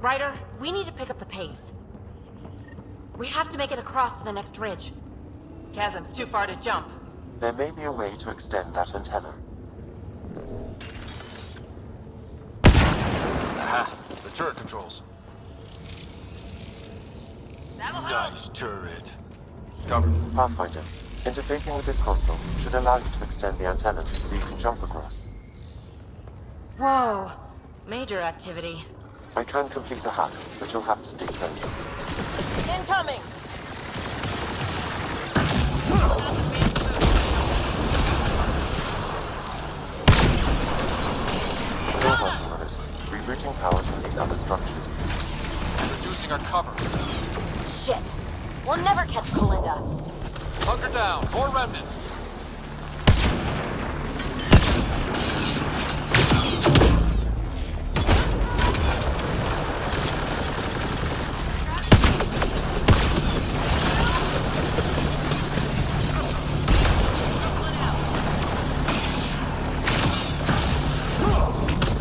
Ryder, we need to pick up the pace. We have to make it across to the next ridge.
Chasm's too far to jump.
There may be a way to extend that antenna.
Aha, the turret controls. Nice turret. Covered.
Pathfinder, interfacing with this console should allow you to extend the antenna so you can jump across.
Whoa. Major activity.
I can complete the hack, but you'll have to stay close.
Incoming!
Still working on it. Rerouting power from these other structures.
Reducing our cover.
Shit. We'll never catch Kalinda.
Hunker down. More remnants.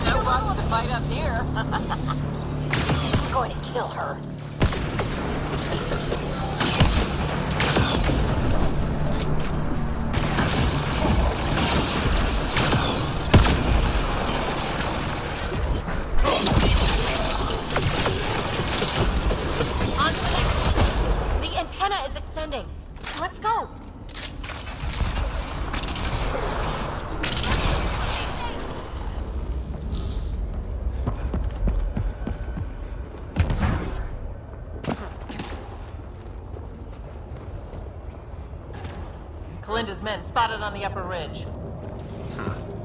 No bugs to fight up here.
I'm going to kill her. The antenna is extending. Let's go.
Kalinda's men spotted on the upper ridge.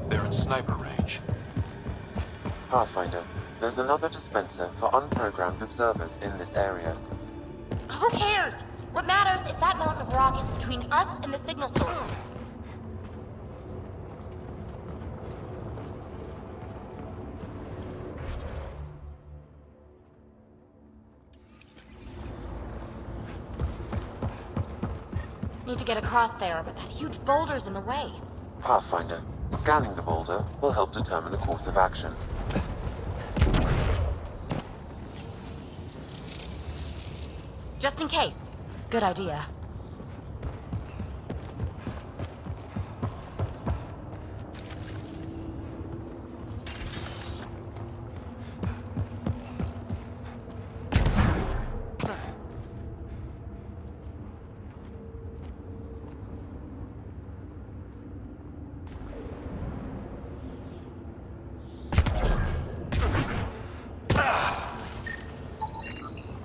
They're in sniper range.
Pathfinder, there's another dispenser for unprogrammed observers in this area.
Who cares? What matters is that mountain of rock is between us and the signal source. Need to get across there, but that huge boulder's in the way.
Pathfinder, scanning the boulder will help determine the course of action.
Just in case. Good idea.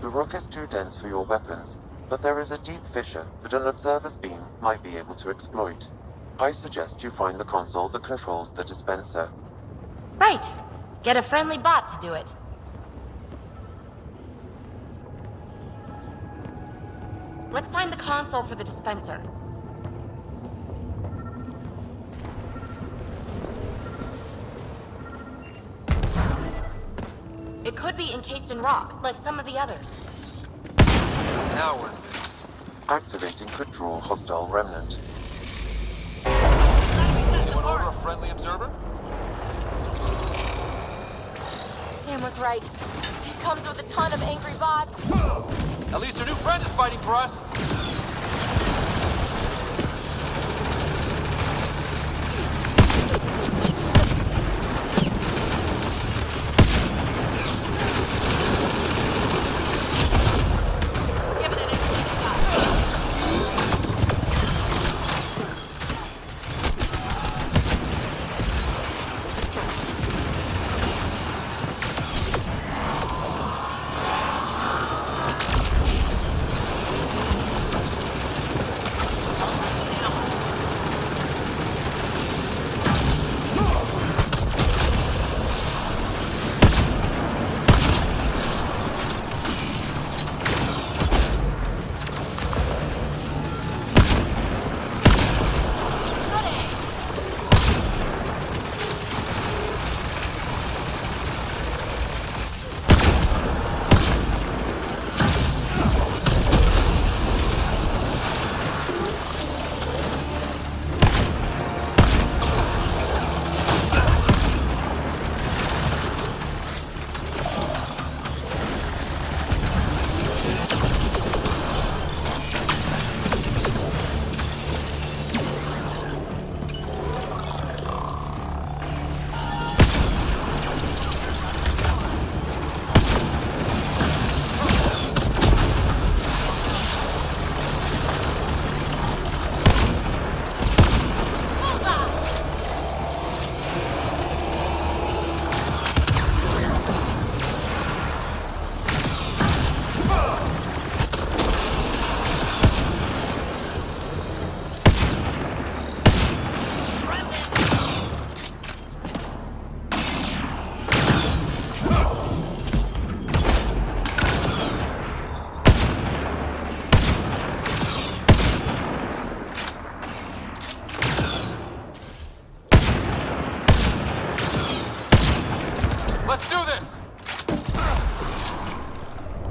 The rock is too dense for your weapons, but there is a deep fissure that an observer's beam might be able to exploit. I suggest you find the console that controls the dispenser.
Right. Get a friendly bot to do it. Let's find the console for the dispenser. It could be encased in rock, like some of the others.
Now we're in business.
Activating could draw hostile remnant.
Anyone order a friendly observer?
Sam was right. He comes with a ton of angry bots.
At least our new friend is fighting for us.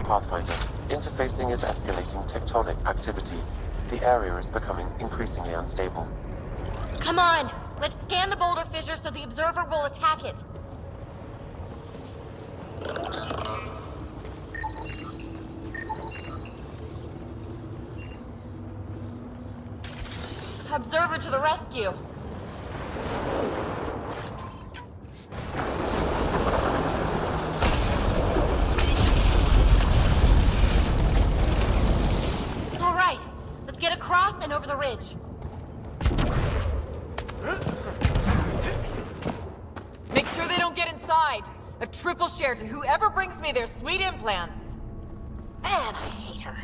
Pathfinder, interfacing is escalating tectonic activity. The area is becoming increasingly unstable.
Come on! Let's scan the boulder fissure so the observer will attack it. Observer to the rescue. All right, let's get across and over the ridge.
Make sure they don't get inside. A triple share to whoever brings me their sweet implants.
Man, I hate her.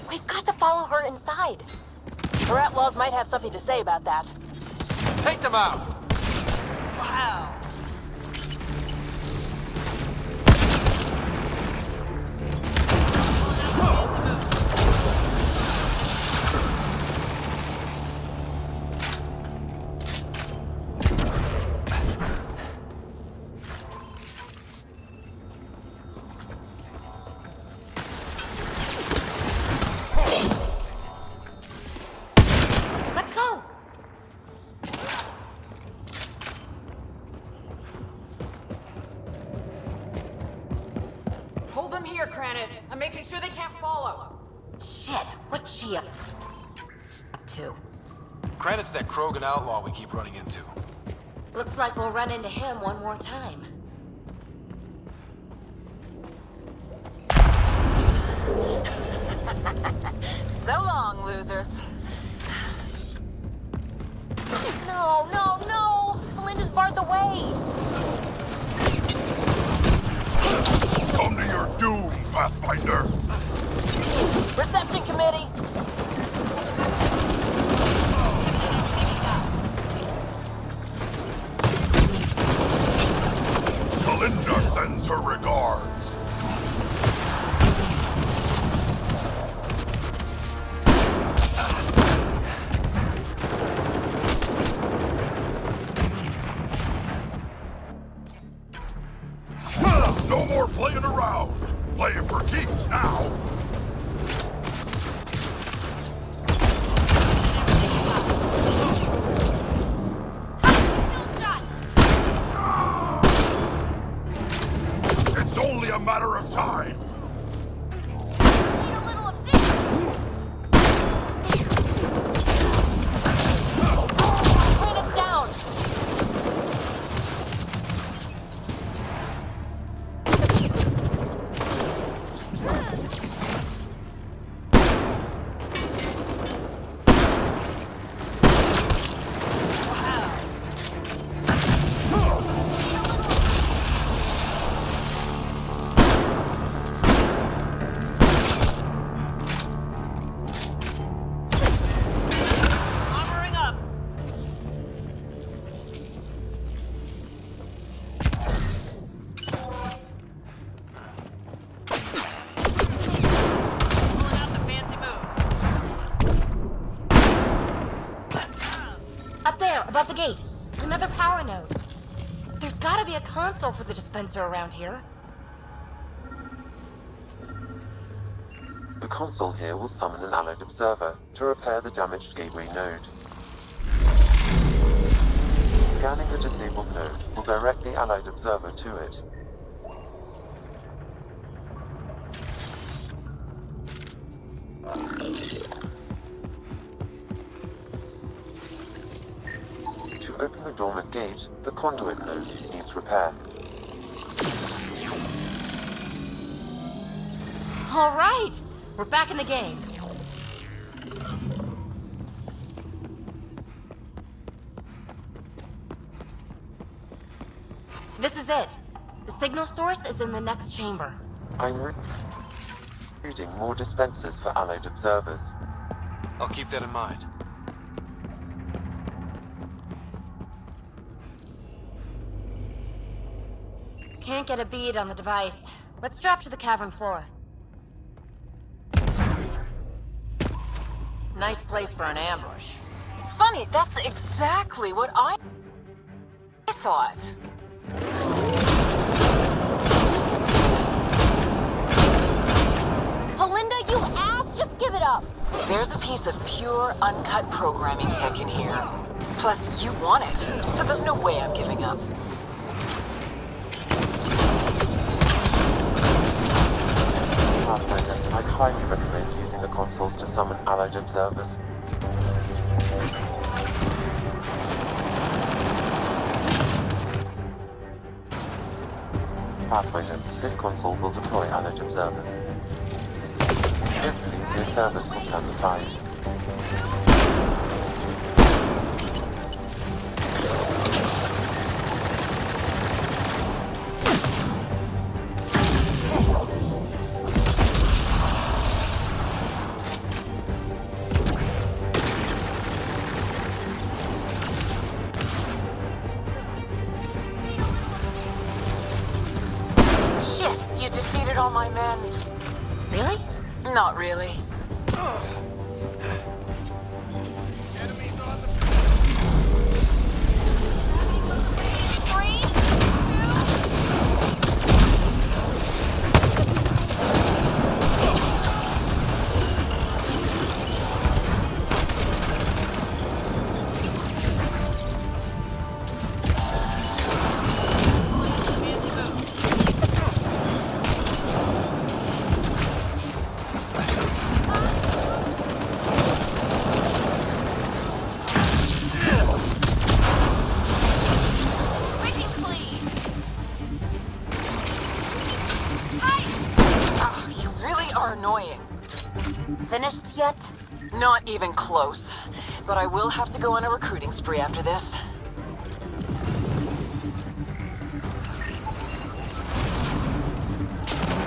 We've got to follow her inside.
Her outlaws might have something to say about that.
Take them out!
Wow. Let's go!
Hold them here, Cranit. I'm making sure they can't follow.
Shit, what's she up to?
Credit's that Krogan outlaw we keep running into.
Looks like we'll run into him one more time.
So long, losers.
No, no, no! Melinda's barred the way!
Come to your doom, Pathfinder!
Reception committee!
Melinda sends her regards. No more playing around. Playing for keeps now. It's only a matter of time.
Bring it down! Armoring up! Pulling out the fancy move. Up there, above the gate. Another power node. There's gotta be a console for the dispenser around here.
The console here will summon an allied observer to repair the damaged gateway node. Scanning the disabled node will direct the allied observer to it. To open the dormant gate, the conduit node needs repair.
All right, we're back in the game. This is it. The signal source is in the next chamber.
I'm recruiting more dispensers for allied observers.
I'll keep that in mind.
Can't get a bead on the device. Let's drop to the cavern floor.
Nice place for an ambush. Funny, that's exactly what I thought. There's a piece of pure, uncut programming tech in here. Plus, you want it, so there's no way I'm giving up.
Pathfinder, I'd highly recommend using the consoles to summon allied observers. Pathfinder, this console will deploy allied observers. Hopefully, the observers will turn the tide.
You defeated all my men.
Really?
Not really.
Finished yet?
Not even close. But I will have to go on a recruiting spree after this.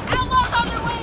Outlaws on their way!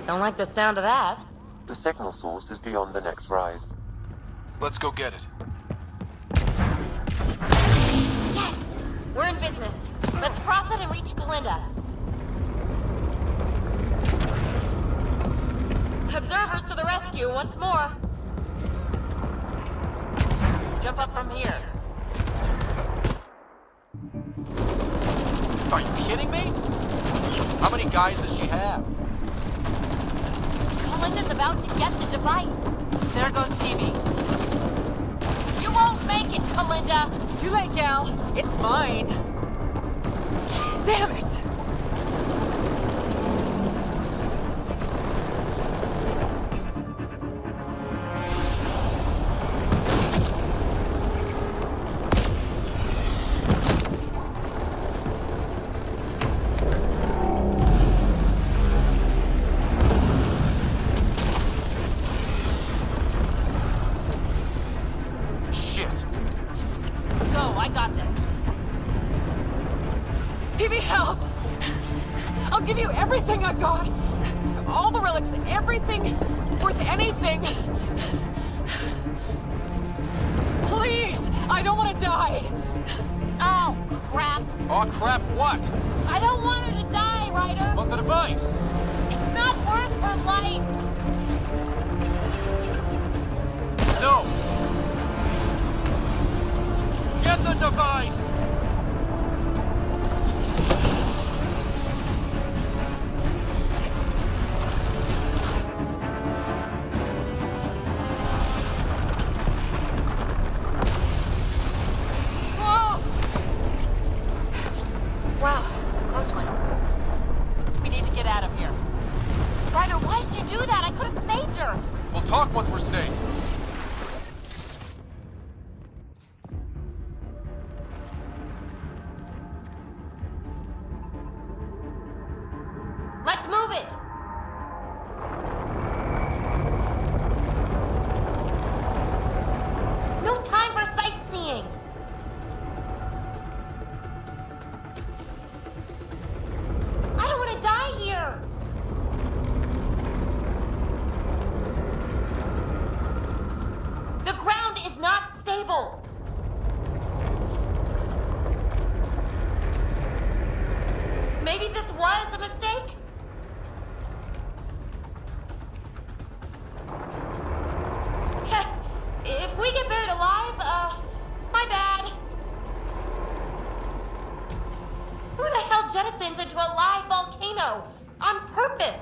Don't like the sound of that.
The signal source is beyond the next rise.
Let's go get it.
Yes! We're in business. Let's cross it and reach Kalinda.
Observers to the rescue once more. Jump up from here.
Are you kidding me? How many guys does she have?
Melinda's about to get the device.
There goes Phoebe.
You won't make it, Melinda.
Too late, gal. It's mine. Damn it! Phoebe, help! I'll give you everything I've got! All the relics, everything worth anything! Please! I don't want to die!
Oh, crap.
Oh, crap what?
I don't want her to die, Ryder!
But the device!
It's not worth her life!
No! Get the device!
Wow, close one. We need to get out of here. Ryder, why did you do that? I could have saved her.
We'll talk once we're safe.
Let's move it. No time for sightseeing. I don't want to die here. The ground is not stable. Maybe this was a mistake? If we get buried alive, my bad. Who the hell jettisons into a live volcano? On purpose?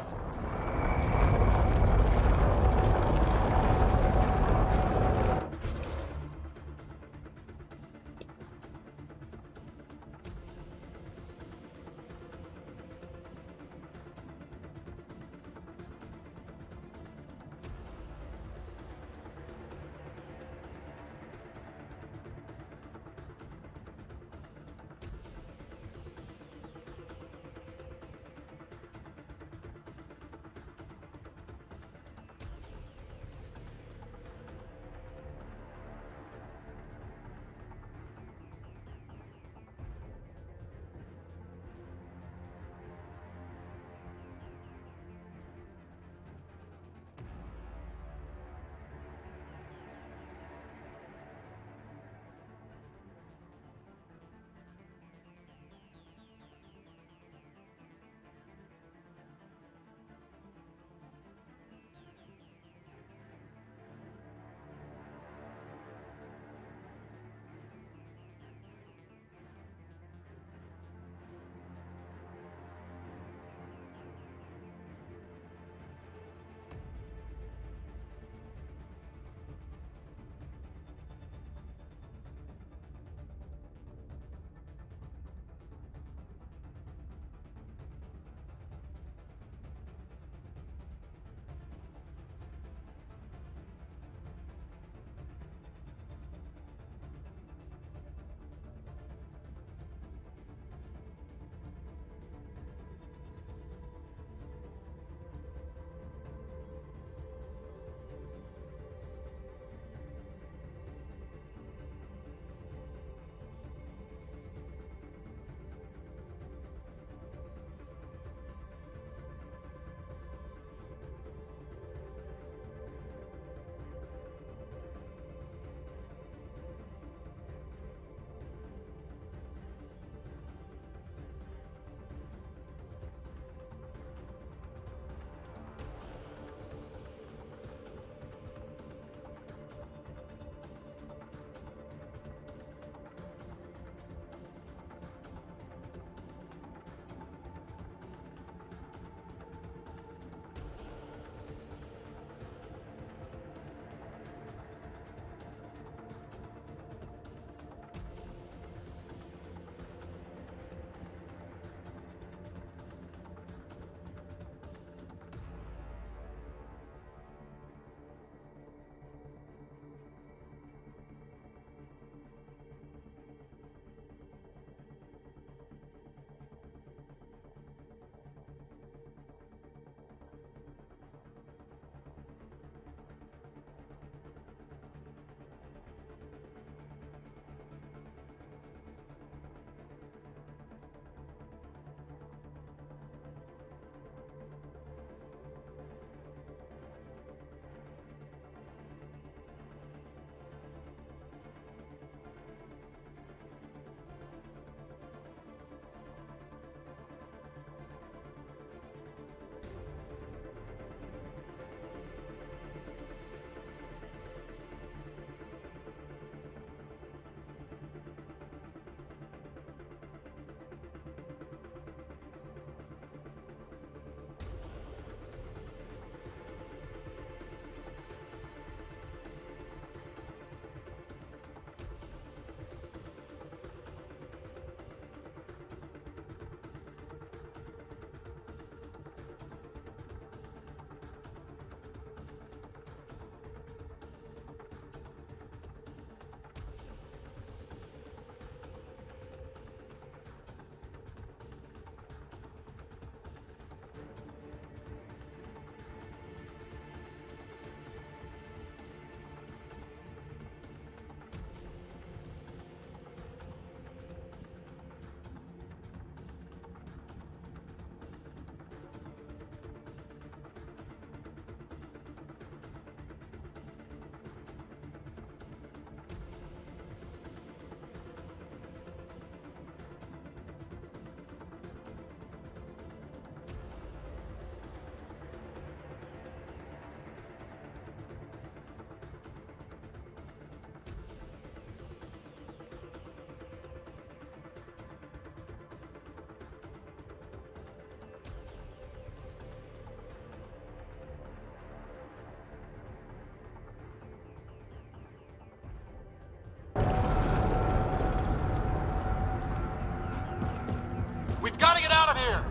on here?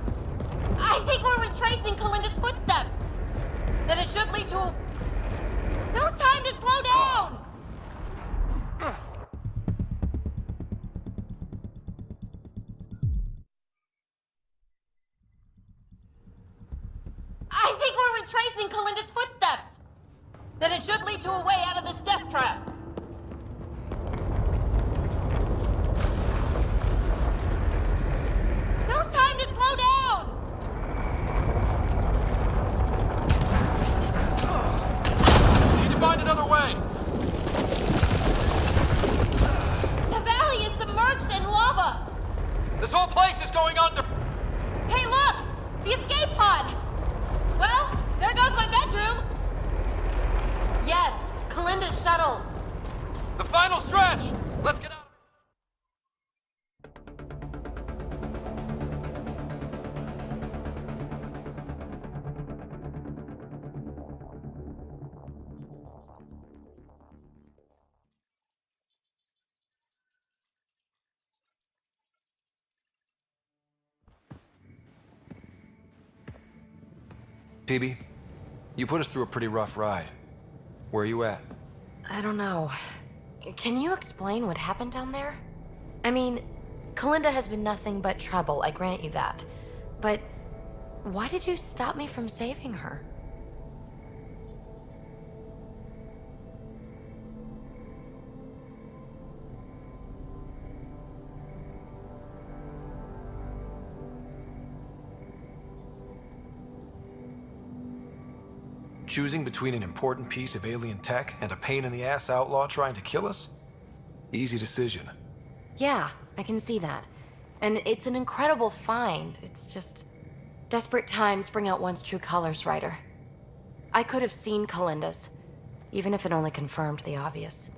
I think we're retracing Kalinda's footsteps. Then it should lead to a... No time to slow down! I think we're retracing Kalinda's footsteps. Then it should lead to a way out of this death trap. No time to slow down!
Need to find another way.
The valley is submerged in lava.
This whole place is going under.
Hey, look! The escape pod! Well, there goes my bedroom. Yes, Kalinda's shuttles.
The final stretch. Let's get out.
PB, you put us through a pretty rough ride. Where are you at?
I don't know. Can you explain what happened down there? I mean, Kalinda has been nothing but trouble, I grant you that. But why did you stop me from saving her?
Choosing between an important piece of alien tech and a pain-in-the-ass outlaw trying to kill us? Easy decision.
Yeah, I can see that. And it's an incredible find. It's just... desperate times bring out one's true colors, Ryder. I could have seen Kalinda's, even if it only confirmed the obvious.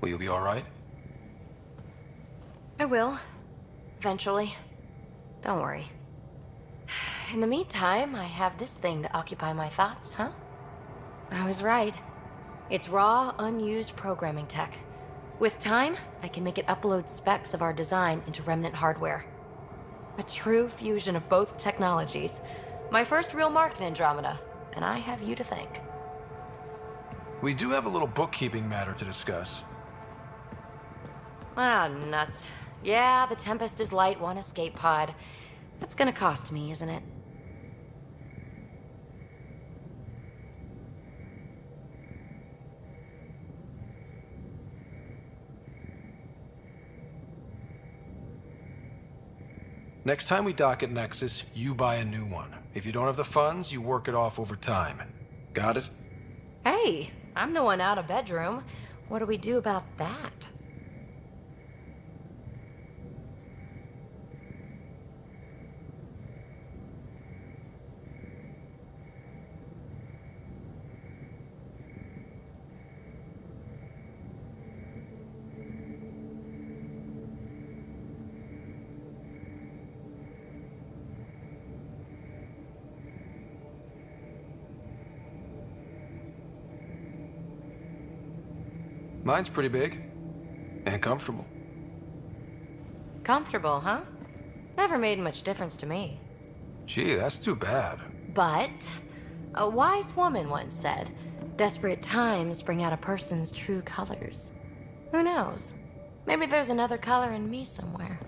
Will you be alright?
I will. Eventually. Don't worry. In the meantime, I have this thing to occupy my thoughts, huh? I was right. It's raw, unused programming tech. With time, I can make it upload specs of our design into remnant hardware. A true fusion of both technologies. My first real mark in Andromeda, and I have you to thank.
We do have a little bookkeeping matter to discuss.
Ah, nuts. Yeah, the Tempest is light, one escape pod. That's gonna cost me, isn't it?
Next time we dock at Nexus, you buy a new one. If you don't have the funds, you work it off over time. Got it?
Hey, I'm the one out of bedroom. What do we do about that?
Mine's pretty big. And comfortable.
Comfortable, huh? Never made much difference to me.
Gee, that's too bad.
But a wise woman once said, desperate times bring out a person's true colors. Who knows? Maybe there's another color in me somewhere.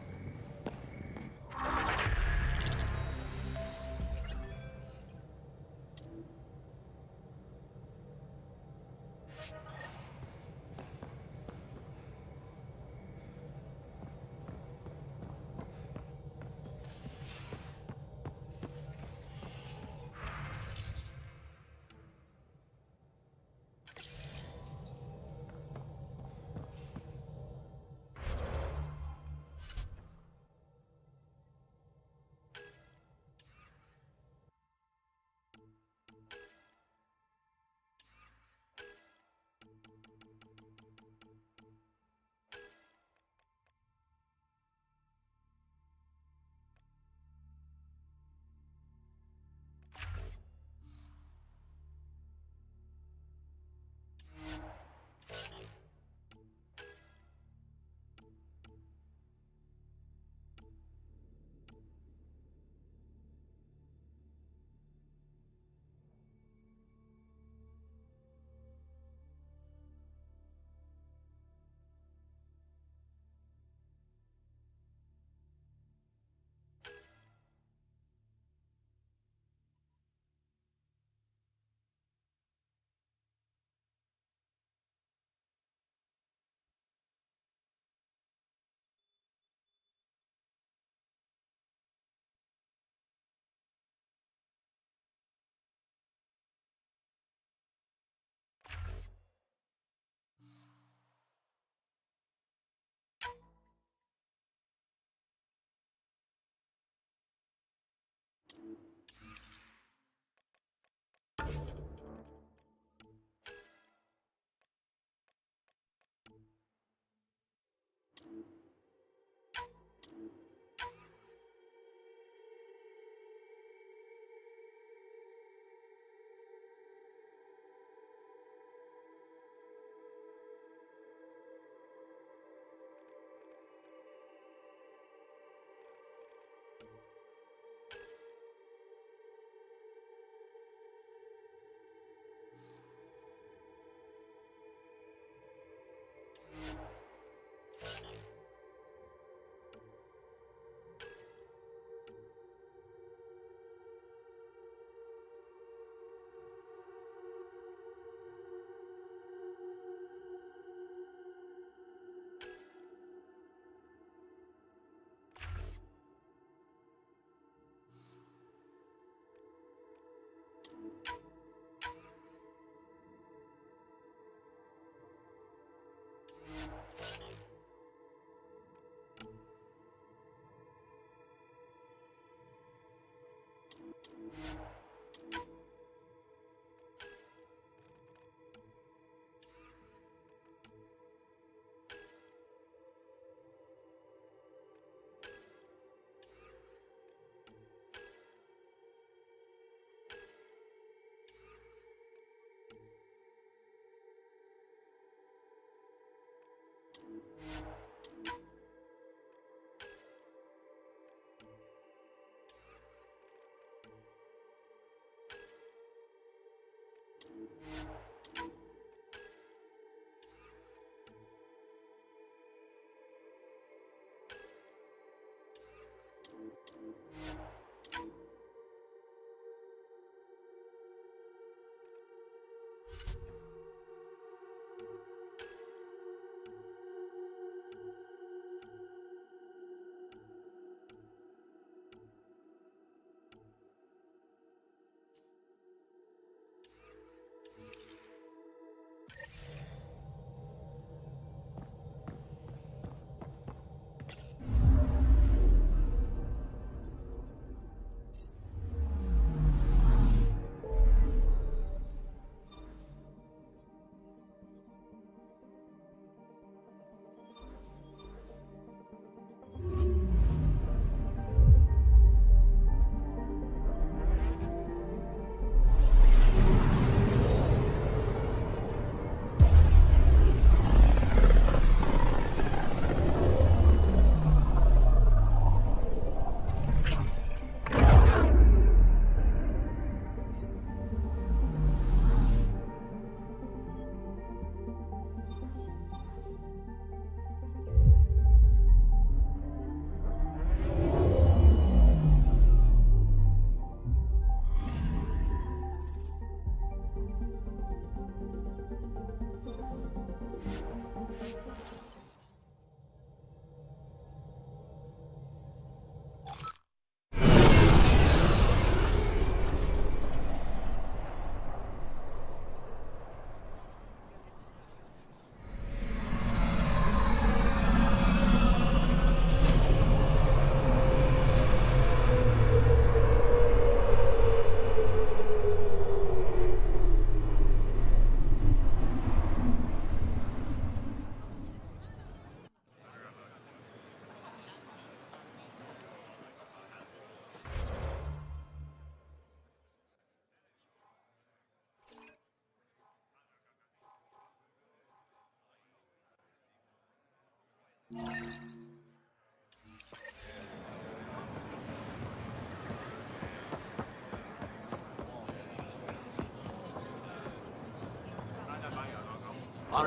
Honor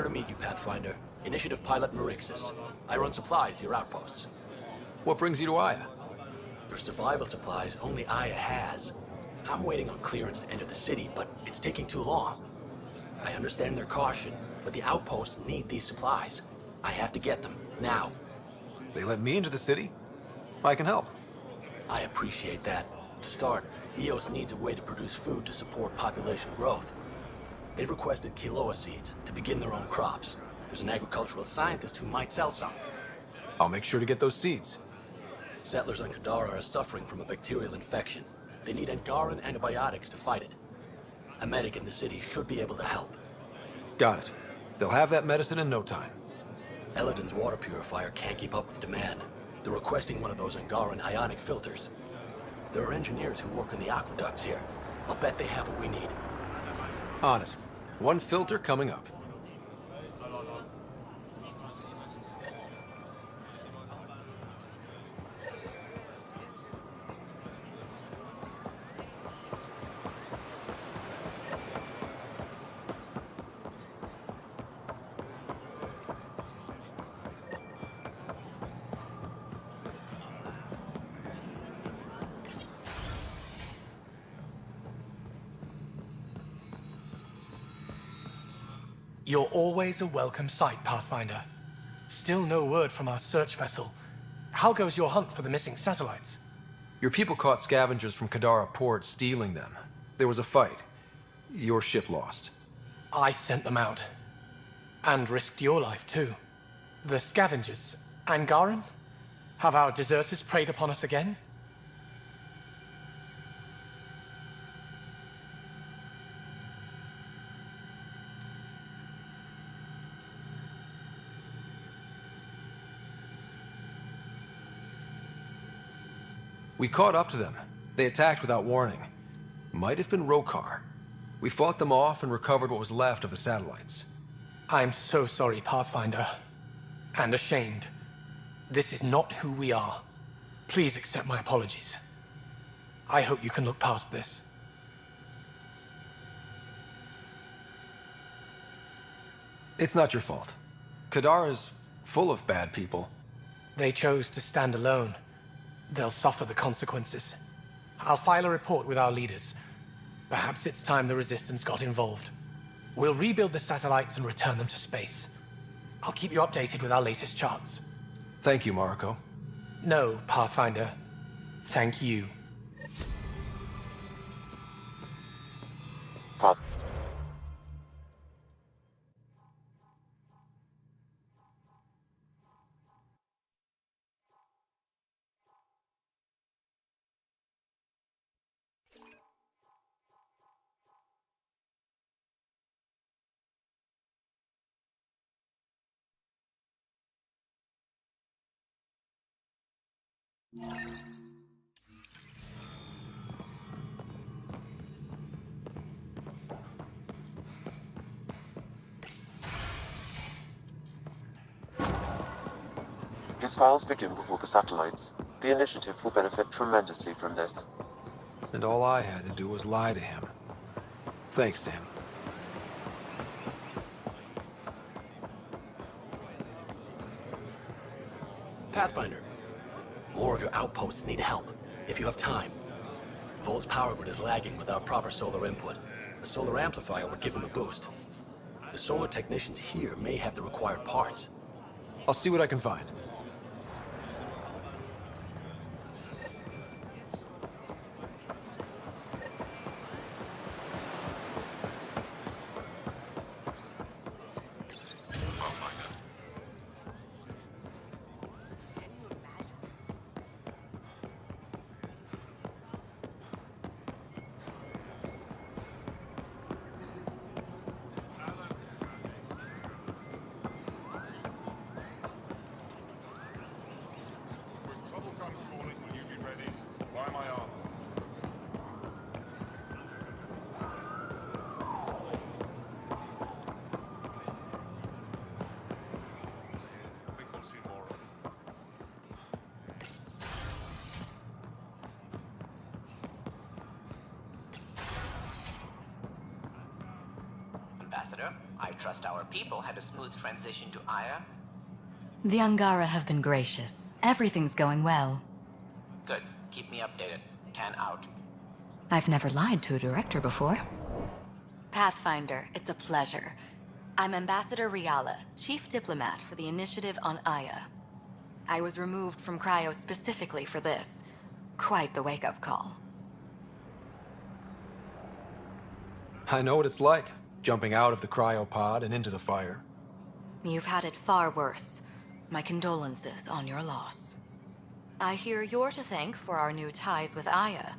to meet you, Pathfinder. Initiative Pilot Marixus. I run supplies to your outposts.
What brings you to Aya?
For survival supplies, only Aya has. I'm waiting on clearance to enter the city, but it's taking too long. I understand their caution, but the outposts need these supplies. I have to get them, now.
They let me into the city? I can help.
I appreciate that. To start, EOS needs a way to produce food to support population growth. They've requested quinoa seeds to begin their own crops. There's an agricultural scientist who might sell some.
I'll make sure to get those seeds.
Settlers on Kadara are suffering from a bacterial infection. They need Angaran antibiotics to fight it. A medic in the city should be able to help.
Got it. They'll have that medicine in no time.
Eladin's water purifier can't keep up with demand. They're requesting one of those Angaran ionic filters. There are engineers who work in the aqueducts here. I'll bet they have what we need.
On it. One filter coming up.
You're always a welcome sight, Pathfinder. Still no word from our search vessel. How goes your hunt for the missing satellites?
Your people caught scavengers from Kadara port stealing them. There was a fight. Your ship lost.
I sent them out. And risked your life, too. The scavengers, Angaran? Have our deserters preyed upon us again?
We caught up to them. They attacked without warning. Might have been Rokar. We fought them off and recovered what was left of the satellites.
I'm so sorry, Pathfinder. And ashamed. This is not who we are. Please accept my apologies. I hope you can look past this.
It's not your fault. Kadara's full of bad people.
They chose to stand alone. They'll suffer the consequences. I'll file a report with our leaders. Perhaps it's time the Resistance got involved. We'll rebuild the satellites and return them to space. I'll keep you updated with our latest charts.
Thank you, Mariko.
No, Pathfinder. Thank you.
His files begin before the satellites. The initiative will benefit tremendously from this.
And all I had to do was lie to him. Thanks, Sam.
Pathfinder, more of your outposts need help, if you have time. Volt's power grid is lagging without proper solar input. The solar amplifier would give them a boost. The solar technicians here may have the required parts.
I'll see what I can find.
trust our people had a smooth transition to Aya?
The Angara have been gracious. Everything's going well.
Good. Keep me updated. Tan out.
I've never lied to a director before. Pathfinder, it's a pleasure. I'm Ambassador Riala, Chief Diplomat for the Initiative on Aya. I was removed from Cryo specifically for this. Quite the wake-up call.
I know what it's like, jumping out of the cryopod and into the fire.
You've had it far worse. My condolences on your loss. I hear you're to thank for our new ties with Aya.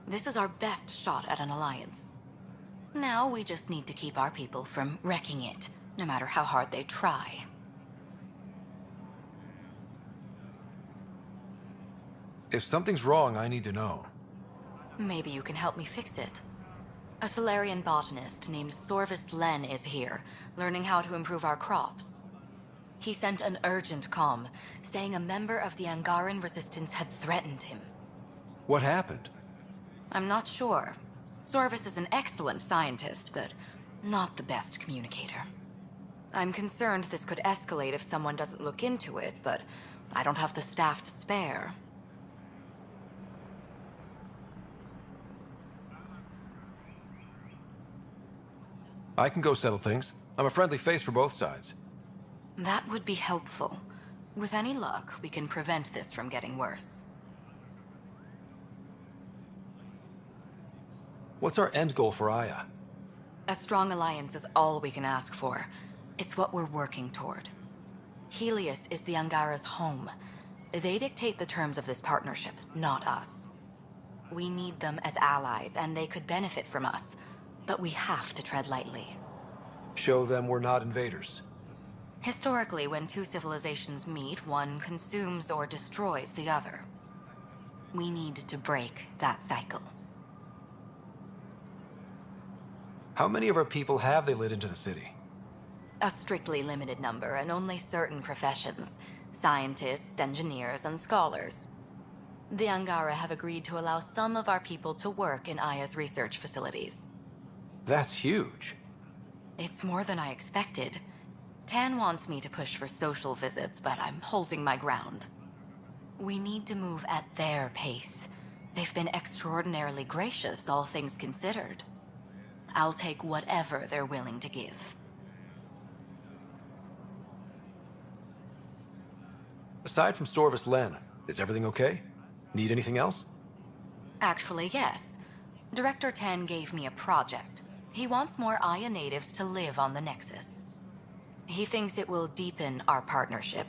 This is our best shot at an alliance. Now we just need to keep our people from wrecking it, no matter how hard they try.
If something's wrong, I need to know.
Maybe you can help me fix it. A Solarian botanist named Sorvis Len is here, learning how to improve our crops. He sent an urgent comm, saying a member of the Angaran resistance had threatened him.
What happened?
I'm not sure. Sorvis is an excellent scientist, but not the best communicator. I'm concerned this could escalate if someone doesn't look into it, but I don't have the staff to spare.
I can go settle things. I'm a friendly face for both sides.
That would be helpful. With any luck, we can prevent this from getting worse.
What's our end goal for Aya?
A strong alliance is all we can ask for. It's what we're working toward. Helios is the Angara's home. They dictate the terms of this partnership, not us. We need them as allies, and they could benefit from us. But we have to tread lightly.
Show them we're not invaders.
Historically, when two civilizations meet, one consumes or destroys the other. We need to break that cycle.
How many of our people have they let into the city?
A strictly limited number, and only certain professions. Scientists, engineers, and scholars. The Angara have agreed to allow some of our people to work in Aya's research facilities.
That's huge.
It's more than I expected. Tan wants me to push for social visits, but I'm holding my ground. We need to move at their pace. They've been extraordinarily gracious, all things considered. I'll take whatever they're willing to give.
Aside from Sorvis Len, is everything okay? Need anything else?
Actually, yes. Director Tan gave me a project. He wants more Aya natives to live on the Nexus. He thinks it will deepen our partnership.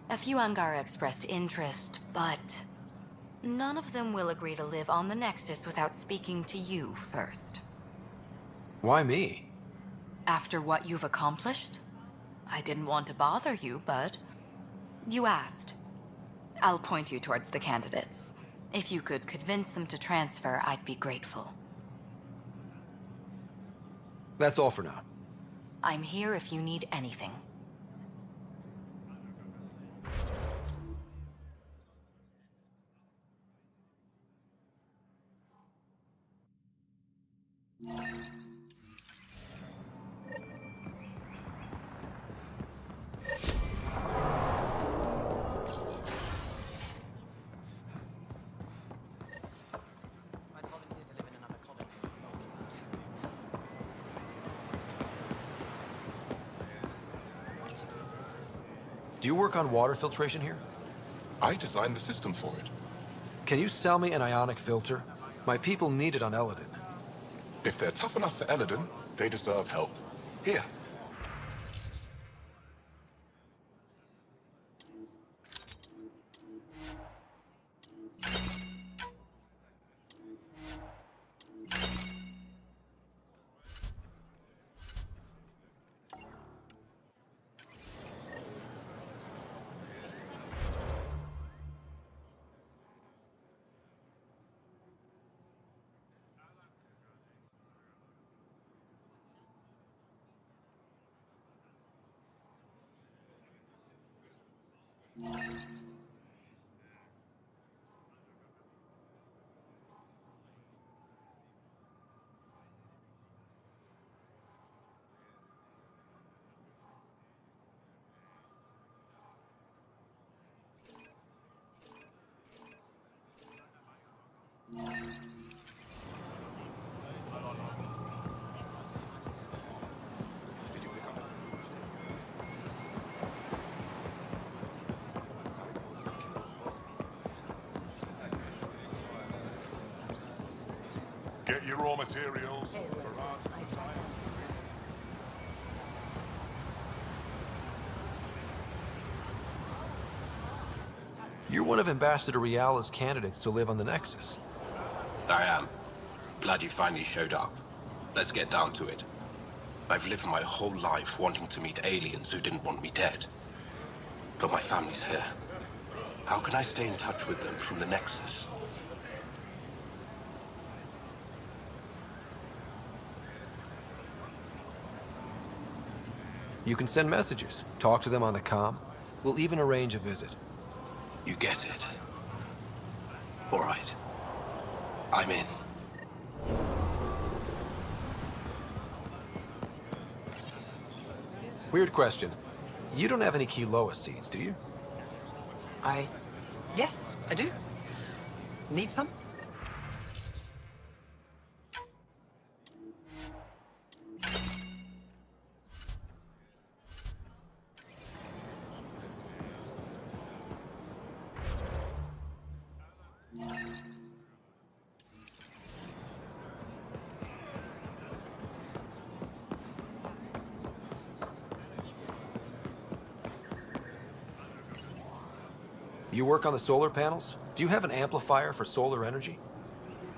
A few Angara expressed interest, but none of them will agree to live on the Nexus without speaking to you first.
Why me?
After what you've accomplished? I didn't want to bother you, but you asked. I'll point you towards the candidates. If you could convince them to transfer, I'd be grateful.
That's all for now.
I'm here if you need anything.
Do you work on water filtration here?
I designed the system for it.
Can you sell me an ionic filter? My people need it on Eladin.
If they're tough enough for Eladin, they deserve help. Here.
Get your raw materials.
You're one of Ambassador Reala's candidates to live on the Nexus.
I am. Glad you finally showed up. Let's get down to it. I've lived my whole life wanting to meet aliens who didn't want me dead. But my family's here. How can I stay in touch with them from the Nexus?
You can send messages, talk to them on the comm. We'll even arrange a visit.
You get it. All right. I'm in.
Weird question. You don't have any Kiloa seeds, do you?
Yes, I do. Need some?
You work on the solar panels? Do you have an amplifier for solar energy?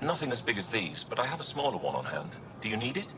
Nothing as big as these, but I have a smaller one on hand. Do you need it?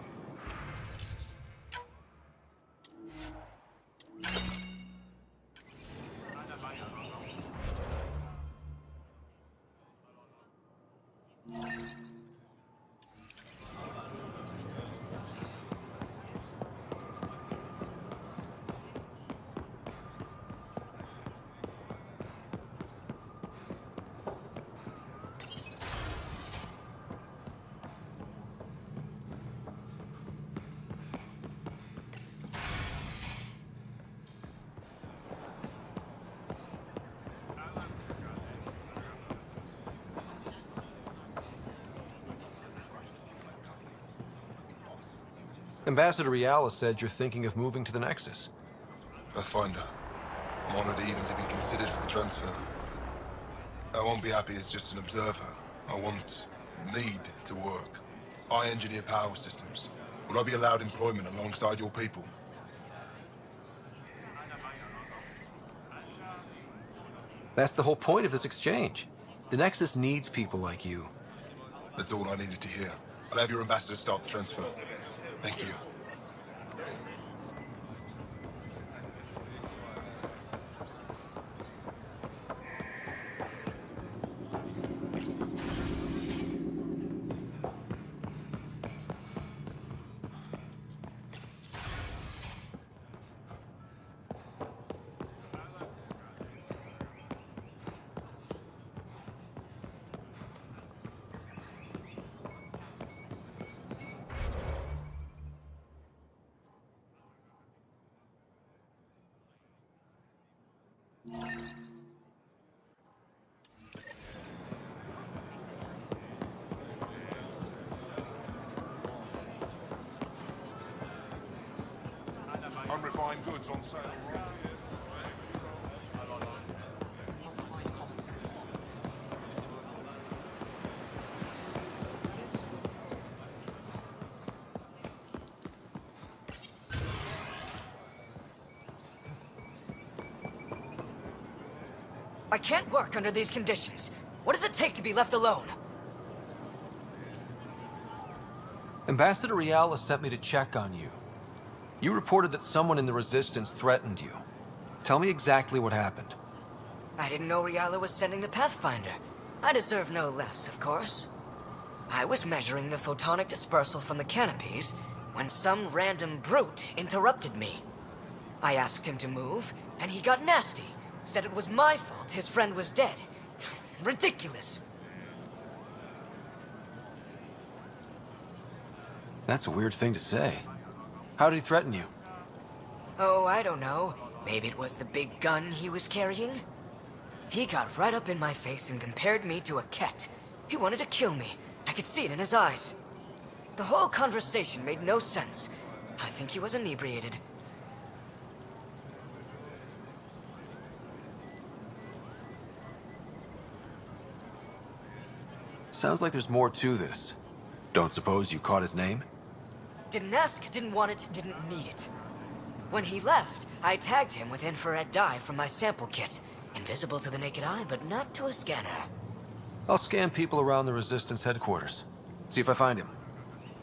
Ambassador Reala said you're thinking of moving to the Nexus.
Pathfinder. I'm honored even to be considered for the transfer. But I won't be happy as just an observer. I need to work. I engineer power systems. Will I be allowed employment alongside your people?
That's the whole point of this exchange. The Nexus needs people like you.
That's all I needed to hear. I'll have your ambassador start the transfer. Thank you.
Unrefined goods on sale.
I can't work under these conditions. What does it take to be left alone?
Ambassador Reala sent me to check on you. You reported that someone in the Resistance threatened you. Tell me exactly what happened.
I didn't know Reala was sending the Pathfinder. I deserve no less, of course. I was measuring the photonic dispersal from the canopies when some random brute interrupted me. I asked him to move, and he got nasty. Said it was my fault his friend was dead. Ridiculous.
That's a weird thing to say. How did he threaten you?
Oh, I don't know. Maybe it was the big gun he was carrying? He got right up in my face and compared me to a cat. He wanted to kill me. I could see it in his eyes. The whole conversation made no sense. I think he was inebriated.
Sounds like there's more to this. Don't suppose you caught his name?
Didn't ask, didn't want it, didn't need it. When he left, I tagged him with infrared dye from my sample kit. Invisible to the naked eye, but not to a scanner.
I'll scan people around the Resistance headquarters. See if I find him.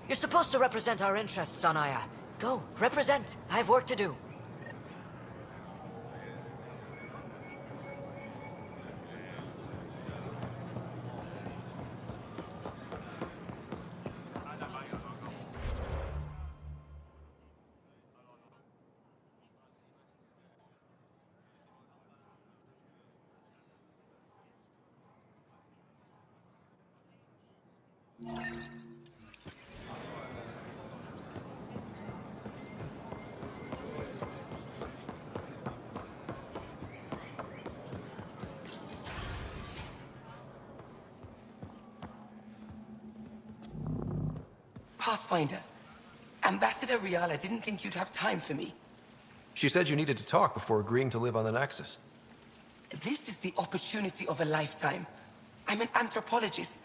You're supposed to represent our interests on Aya. Go, represent. I have work to do.
Pathfinder, Ambassador Riala didn't think you'd have time for me.
She said you needed to talk before agreeing to live on the Nexus.
This is the opportunity of a lifetime. I'm an anthropologist,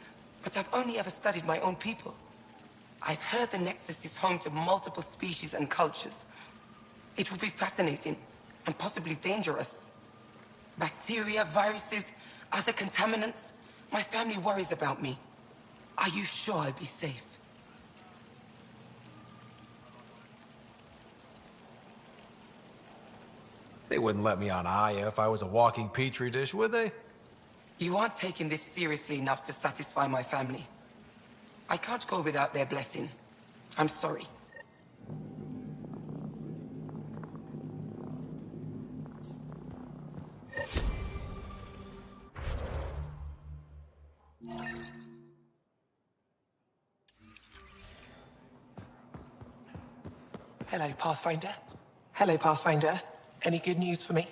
but I've only ever studied my own people. I've heard the Nexus is home to multiple species and cultures. It will be fascinating, and possibly dangerous. Bacteria, viruses, other contaminants. My family worries about me. Are you sure I'll be safe?
They wouldn't let me on Aya if I was a walking petri dish, would they?
You aren't taking this seriously enough to satisfy my family. I can't go without their blessing. I'm sorry. Hello, Pathfinder. Hello, Pathfinder. Any good news for me?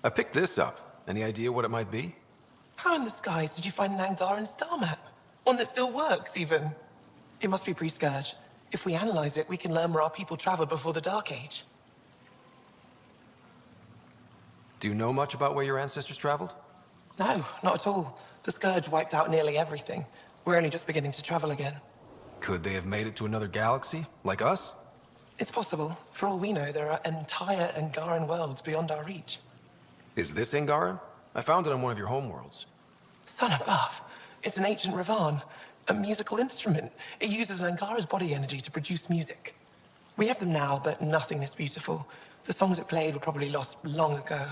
I picked this up. Any idea what it might be?
How in the skies did you find an Angaran star map? One that still works, even. It must be pre-Scourge. If we analyze it, we can learn where our people traveled before the Dark Age.
Do you know much about where your ancestors traveled?
No, not at all. The Scourge wiped out nearly everything. We're only just beginning to travel again.
Could they have made it to another galaxy, like us?
It's possible. For all we know, there are entire Angaran worlds beyond our reach.
Is this Angaran? I found it on one of your homeworlds.
Sun above. It's an ancient Ravan, a musical instrument. It uses Angara's body energy to produce music. We have them now, but nothing is beautiful. The songs it played were probably lost long ago.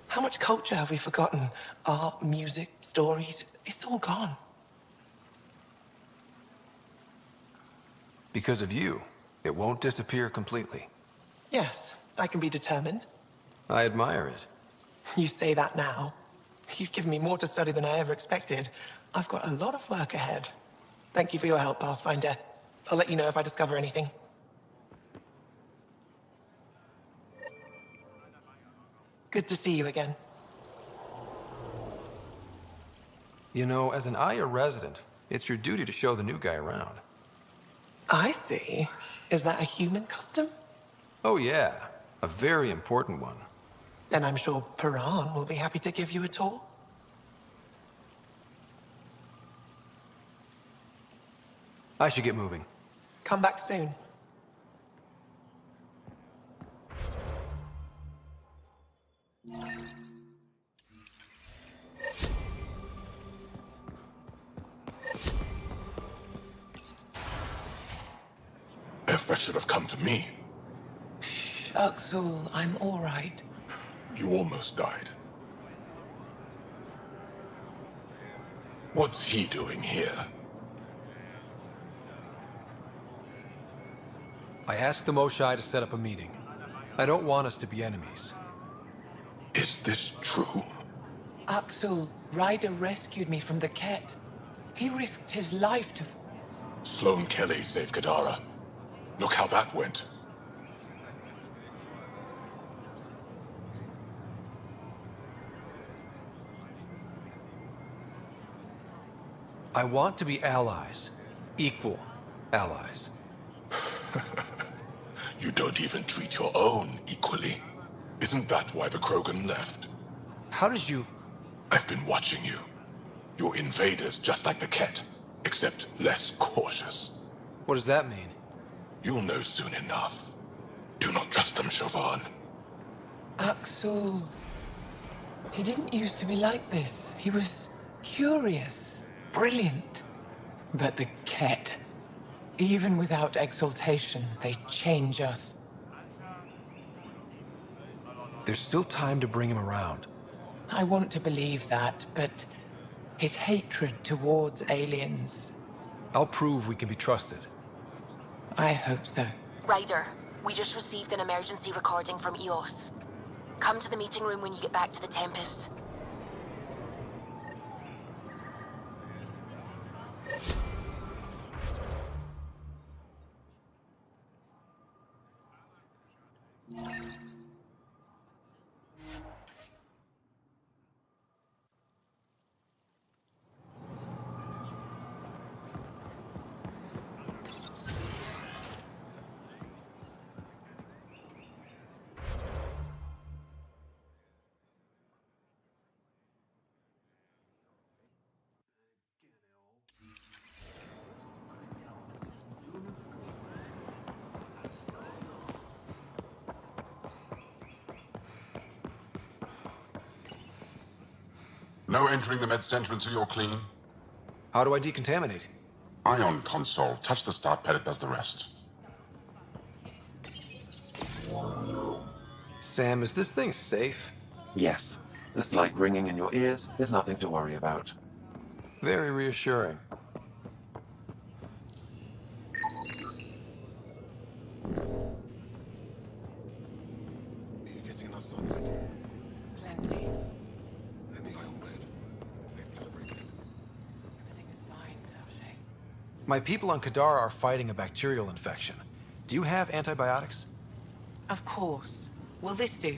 How much culture have we forgotten? Art, music, stories, it's all gone.
Because of you, it won't disappear completely.
Yes, I can be determined.
I admire it.
You say that now. You've given me more to study than I ever expected. I've got a lot of work ahead. Thank you for your help, Pathfinder. I'll let you know if I discover anything. Good to see you again.
You know, as an Aya resident, it's your duty to show the new guy around.
I see. Is that a human custom?
Oh yeah, a very important one.
Then I'm sure Piran will be happy to give you a tour.
I should get moving.
Come back soon.
Effect should have come to me.
Uxul, I'm all right.
You almost died. What's he doing here?
I asked the Moshai to set up a meeting. I don't want us to be enemies.
Is this true?
Uxul, Ryder rescued me from the Ket. He risked his life to...
Sloane Kelly saved Kadara. Look how that went.
I want to be allies. Equal allies.
You don't even treat your own equally. Isn't that why the Krogan left?
How did you...
I've been watching you. You're invaders just like the Ket, except less cautious.
What does that mean?
You'll know soon enough. Do not trust them, Chauvin.
Axel. He didn't used to be like this. He was curious, brilliant. But the Ket, even without exaltation, they change us.
There's still time to bring him around.
I want to believe that, but his hatred towards aliens...
I'll prove we can be trusted.
I hope so.
Ryder, we just received an emergency recording from EOS. Come to the meeting room when you get back to the Tempest.
No entering the med center until you're clean.
How do I decontaminate?
Ion console. Touch the start pad, it does the rest.
Sam, is this thing safe?
Yes. The slight ringing in your ears is nothing to worry about.
Very reassuring.
Plenty.
My people on Kadar are fighting a bacterial infection. Do you have antibiotics?
Of course. Will this do?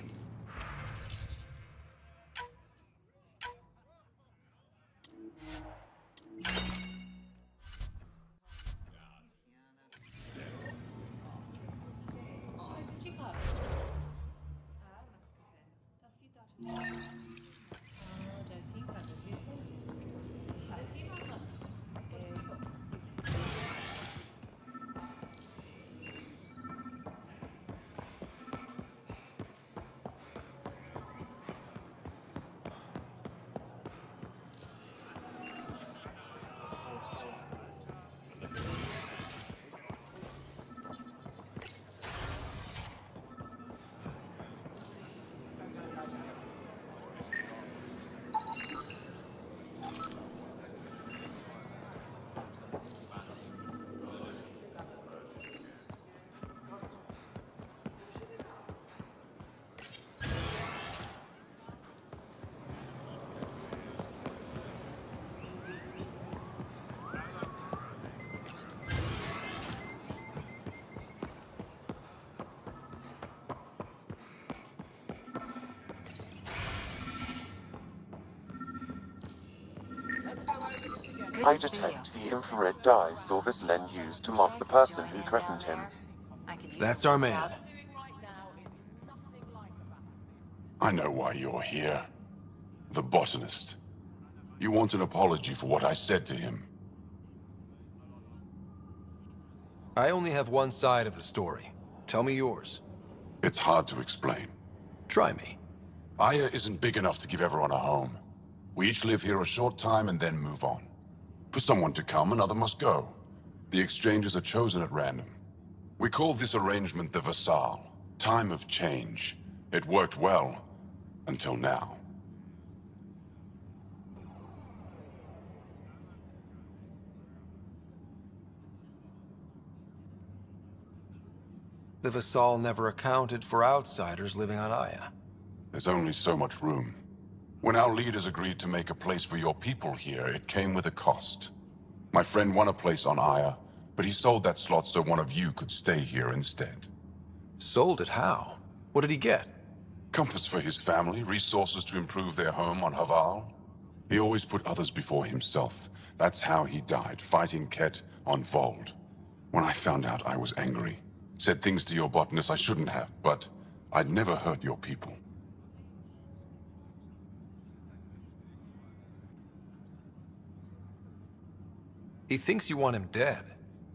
I detect the infrared dye Sorvis Len used to mark the person who threatened him.
That's our man.
I know why you're here. The botanist. You want an apology for what I said to him.
I only have one side of the story. Tell me yours.
It's hard to explain.
Try me.
Aya isn't big enough to give everyone a home. We each live here a short time and then move on. For someone to come, another must go. The exchanges are chosen at random. We call this arrangement the Vassal. Time of change. It worked well, until now.
The Vassal never accounted for outsiders living on Aya.
There's only so much room. When our leaders agreed to make a place for your people here, it came with a cost. My friend won a place on Aya, but he sold that slot so one of you could stay here instead.
Sold it how? What did he get?
Comforts for his family, resources to improve their home on Haval. He always put others before himself. That's how he died, fighting Ket on Vold. When I found out, I was angry. Said things to your botanist I shouldn't have, but I'd never hurt your people.
He thinks you want him dead.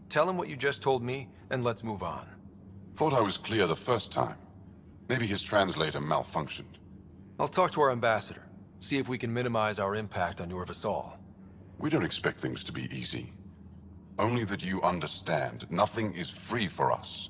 Tell him what you just told me, and let's move on.
Thought I was clear the first time. Maybe his translator malfunctioned.
I'll talk to our ambassador. See if we can minimize our impact on your vassal.
We don't expect things to be easy. Only that you understand, nothing is free for us.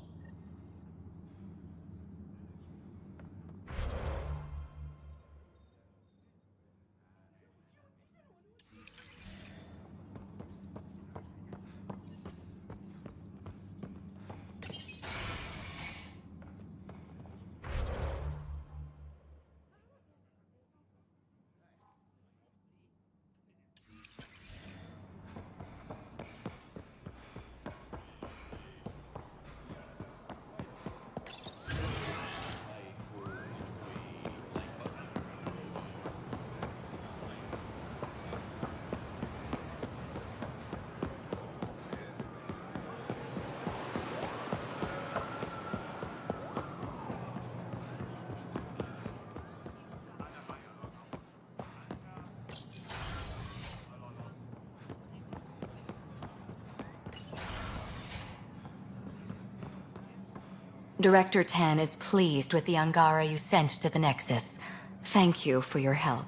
Director Tan is pleased with the Angara you sent to the Nexus. Thank you for your help.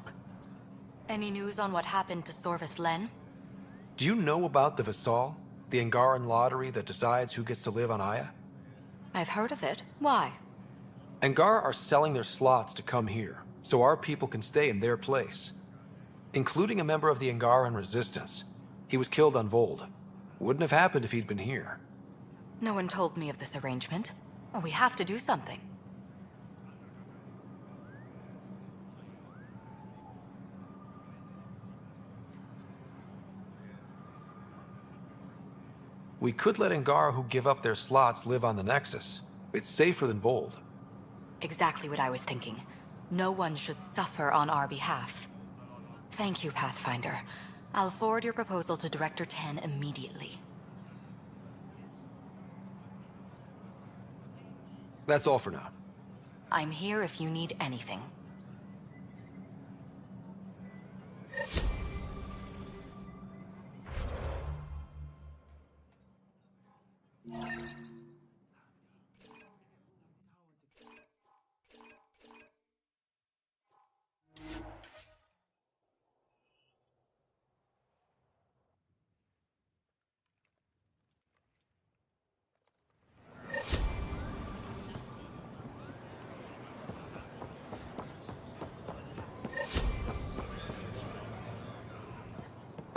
Any news on what happened to Sorvis Len?
Do you know about the Vassal? The Angaran lottery that decides who gets to live on Aya?
I've heard of it. Why?
Angara are selling their slots to come here, so our people can stay in their place. Including a member of the Angaran resistance. He was killed on Vold. Wouldn't have happened if he'd been here.
No one told me of this arrangement. Oh, we have to do something.
We could let Angara who give up their slots live on the Nexus. It's safer than Vold.
Exactly what I was thinking. No one should suffer on our behalf. Thank you, Pathfinder. I'll forward your proposal to Director Tan immediately.
That's all for now.
I'm here if you need anything.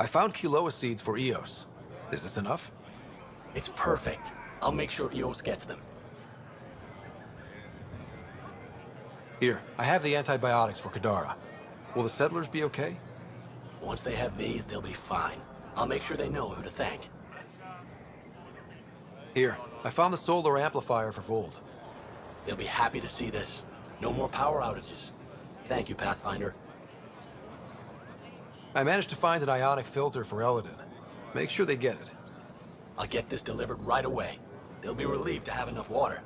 I found Kiloa seeds for Eos. Is this enough?
It's perfect. I'll make sure Eos gets them.
Here, I have the antibiotics for Kadara. Will the settlers be okay?
Once they have these, they'll be fine. I'll make sure they know who to thank.
Here, I found the solar amplifier for Vold.
They'll be happy to see this. No more power outages. Thank you, Pathfinder.
I managed to find an ionic filter for Eladin. Make sure they get it.
I'll get this delivered right away. They'll be relieved to have enough water.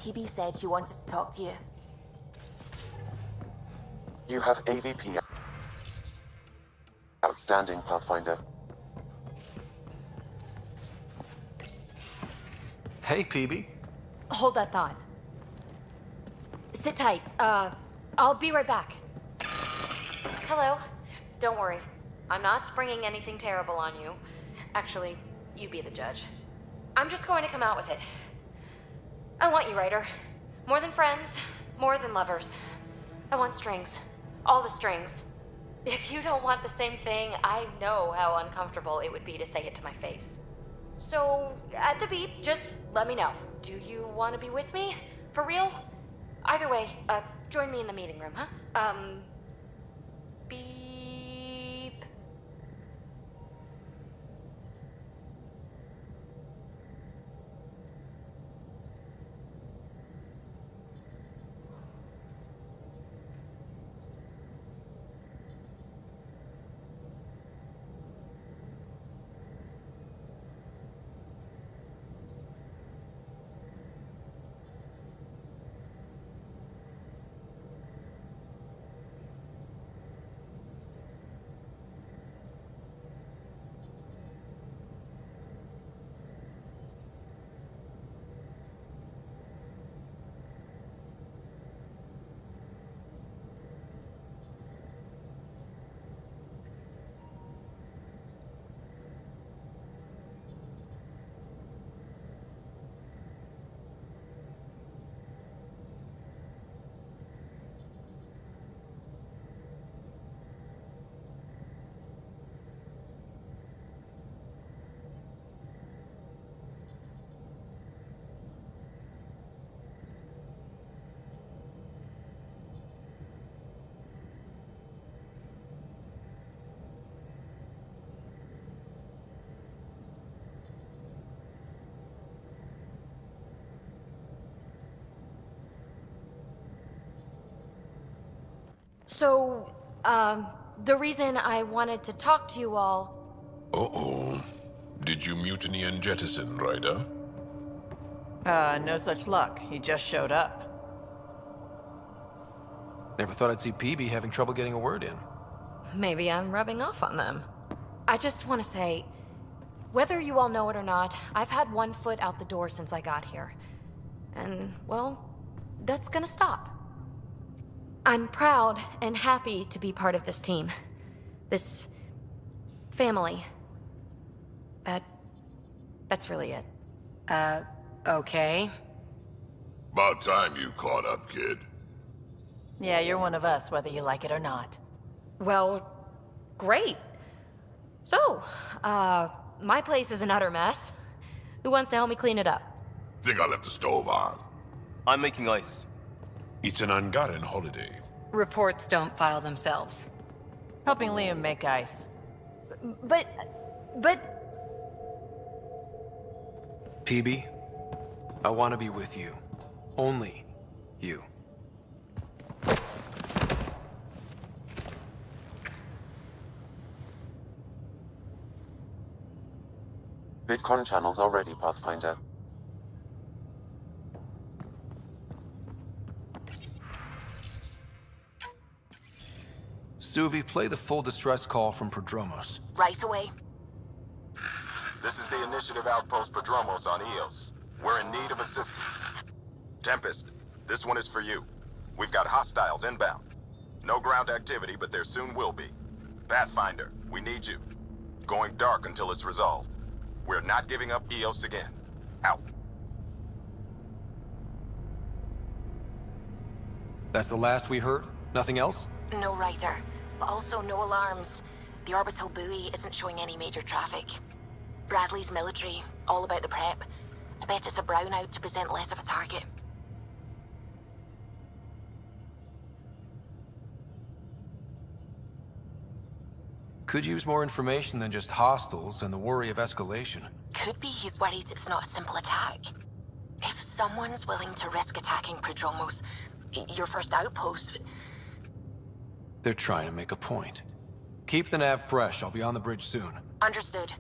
PB said she wanted to talk to you.
You have AVP outstanding, Pathfinder.
Hey, PB.
Hold that thought. Sit tight. I'll be right back. Hello. Don't worry. I'm not springing anything terrible on you. Actually, you be the judge. I'm just going to come out with it. I want you, Ryder. More than friends, more than lovers. I want strings. All the strings. If you don't want the same thing, I know how uncomfortable it would be to say it to my face. So, at the beep, just let me know. Do you want to be with me? For real? Either way, join me in the meeting room, huh? Beep. So, the reason I wanted to talk to you all...
Uh-oh. Did you mutiny and jettison, Ryder?
No such luck. He just showed up.
Never thought I'd see PB having trouble getting a word in.
Maybe I'm rubbing off on them. I just want to say, whether you all know it or not, I've had one foot out the door since I got here. And, well, that's gonna stop. I'm proud and happy to be part of this team. This family. That's really it.
Okay.
About time you caught up, kid.
Yeah, you're one of us, whether you like it or not.
Well, great. So, my place is an utter mess. Who wants to help me clean it up?
Think I left the stove on.
I'm making ice.
It's an Angaran holiday.
Reports don't file themselves.
Helping Liam make ice.
But...
PB, I want to be with you. Only you.
VidCon channels are ready, Pathfinder.
Suvi, play the full distress call from Prodromos.
Right away.
This is the Initiative Outpost Prodromos on Eos. We're in need of assistance. Tempest, this one is for you. We've got hostiles inbound. No ground activity, but there soon will be. Pathfinder, we need you. Going dark until it's resolved. We're not giving up Eos again. Out.
That's the last we heard? Nothing else?
No Ryder, but also no alarms. The orbital buoy isn't showing any major traffic. Bradley's military, all about the prep. I bet it's a brownout to present less of a target.
Could use more information than just hostiles and the worry of escalation.
Could be he's worried it's not a simple attack. If someone's willing to risk attacking Prodromos, your first outpost...
They're trying to make a point. Keep the nav fresh. I'll be on the bridge soon.
Understood.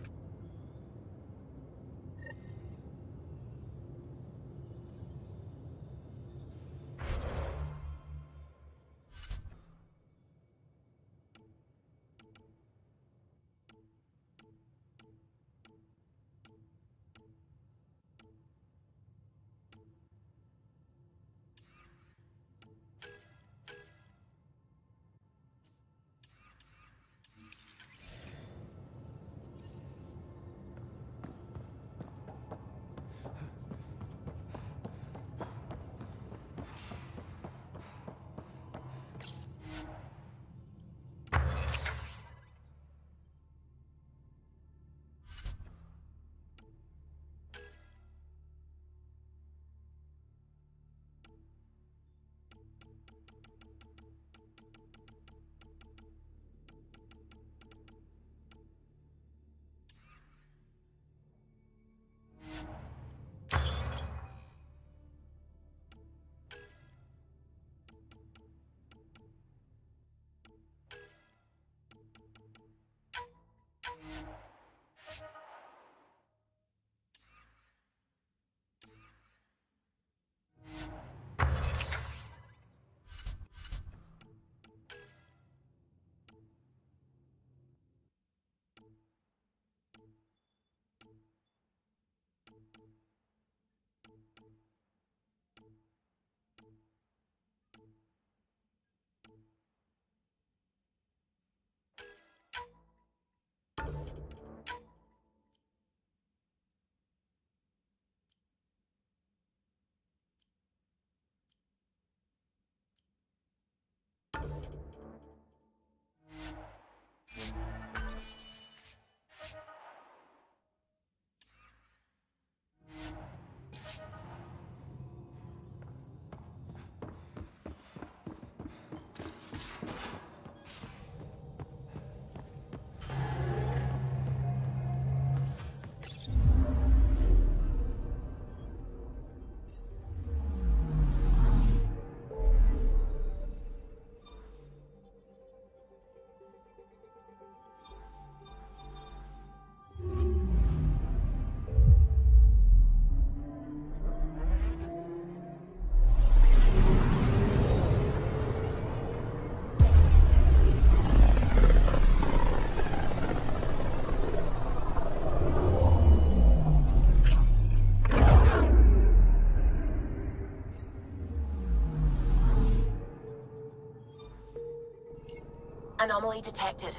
Anomaly detected.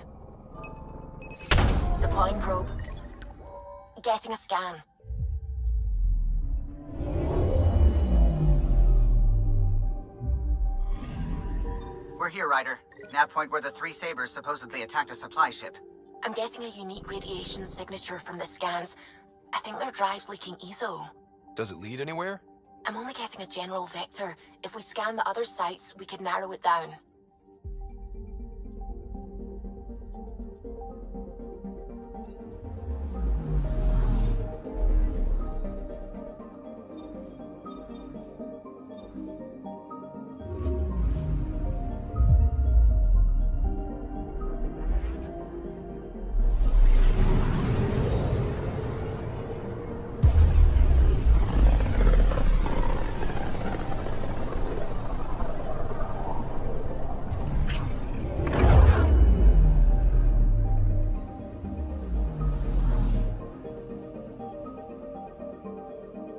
Deploying probe. Getting a scan.
We're here, Ryder. Nav point where the three Sabres supposedly attacked a supply ship.
I'm getting a unique radiation signature from the scans. I think their drive's leaking ESO.
Does it lead anywhere?
I'm only getting a general vector. If we scan the other sites, we could narrow it down.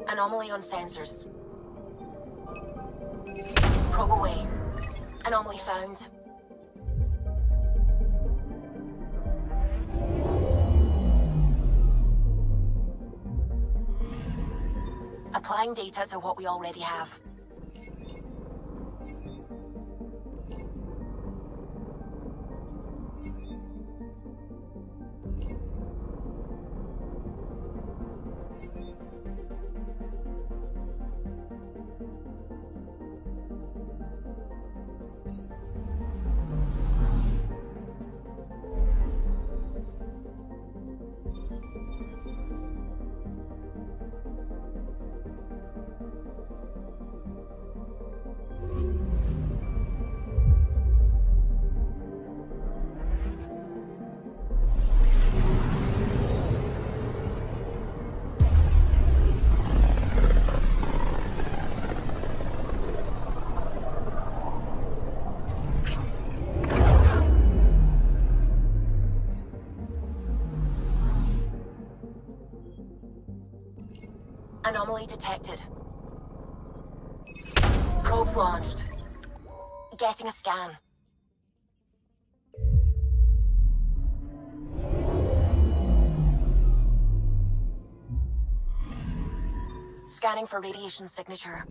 Anomaly on sensors. Probe away. Anomaly found. Applying data to what we already have. Anomaly detected. Probes launched. Getting a scan. Scanning for radiation signature.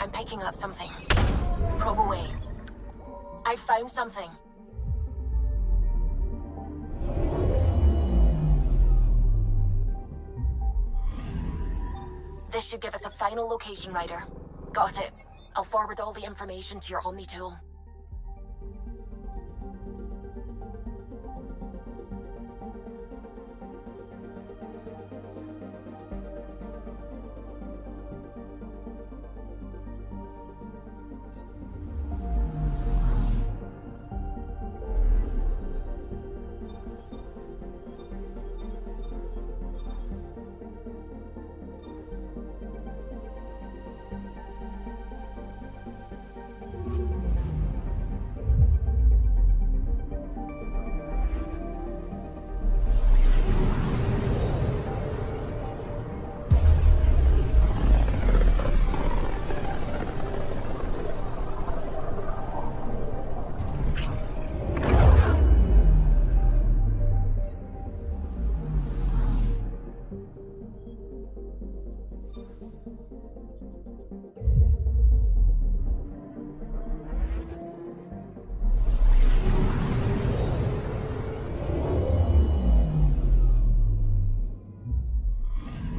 I'm picking up something. Probe away. I found something. This should give us a final location, Ryder. Got it. I'll forward all the information to your Omni tool.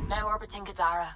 Now orbiting Gadara.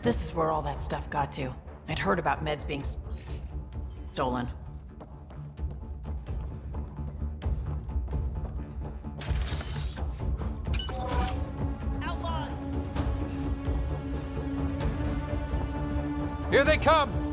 This is where all that stuff got to. I'd heard about meds being stolen.
Here they come!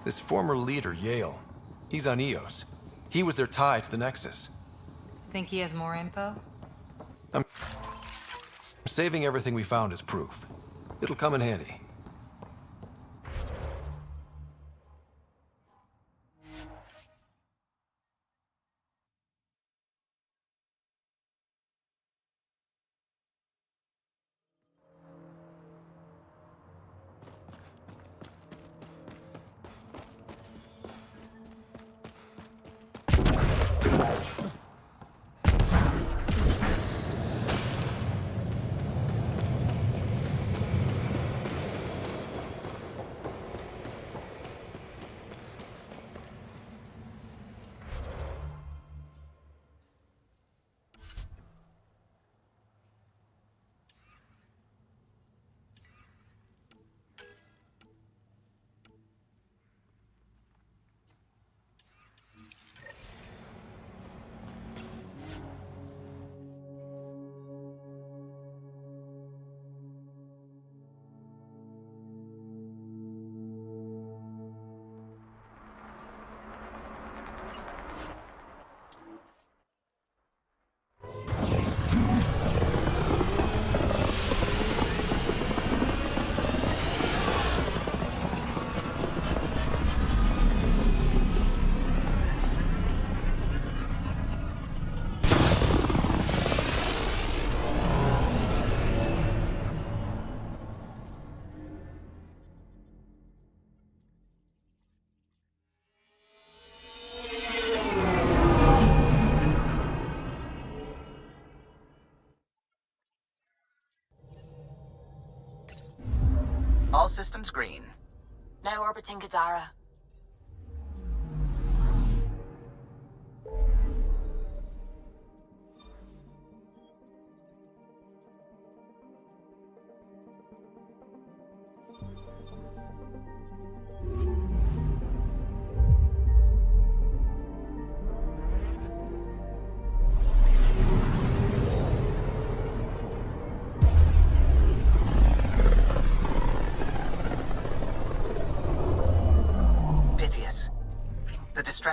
This former leader, Yale, he's on EOS. He was their tie to the Nexus.
Think he has more info?
I'm saving everything we found as proof. It'll come in handy.
All systems green.
Now orbiting Gadara.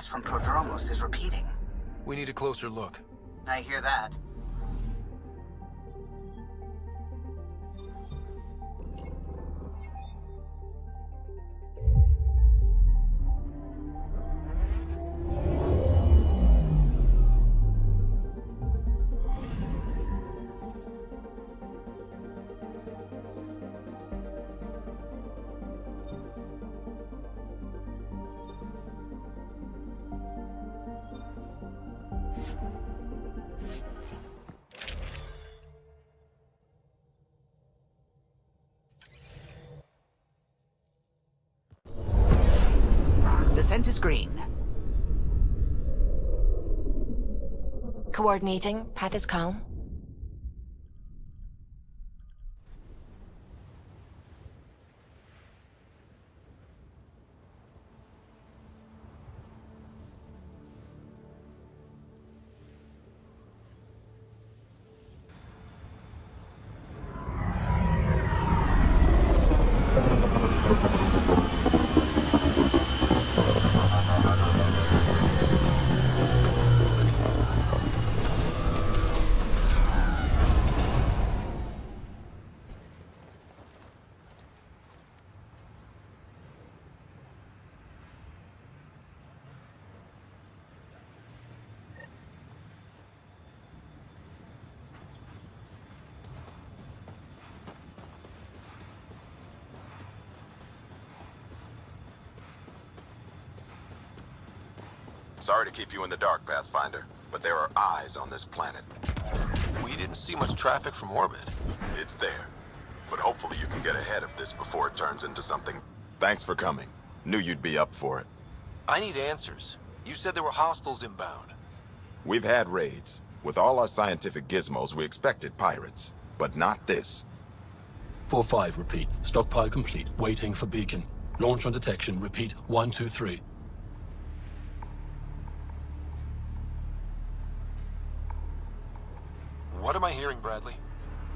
From Prodromos is repeating.
We need a closer look.
I hear that.
Descent is green.
Coordinating. Path is calm.
Sorry to keep you in the dark, Pathfinder, but there are eyes on this planet.
We didn't see much traffic from orbit.
It's there. But hopefully you can get ahead of this before it turns into something. Thanks for coming. Knew you'd be up for it.
I need answers. You said there were hostiles inbound.
We've had raids. With all our scientific gizmos, we expected pirates. But not this.
4-5, repeat. Stockpile complete. Waiting for beacon. Launch on detection. Repeat. 1, 2, 3.
What am I hearing, Bradley?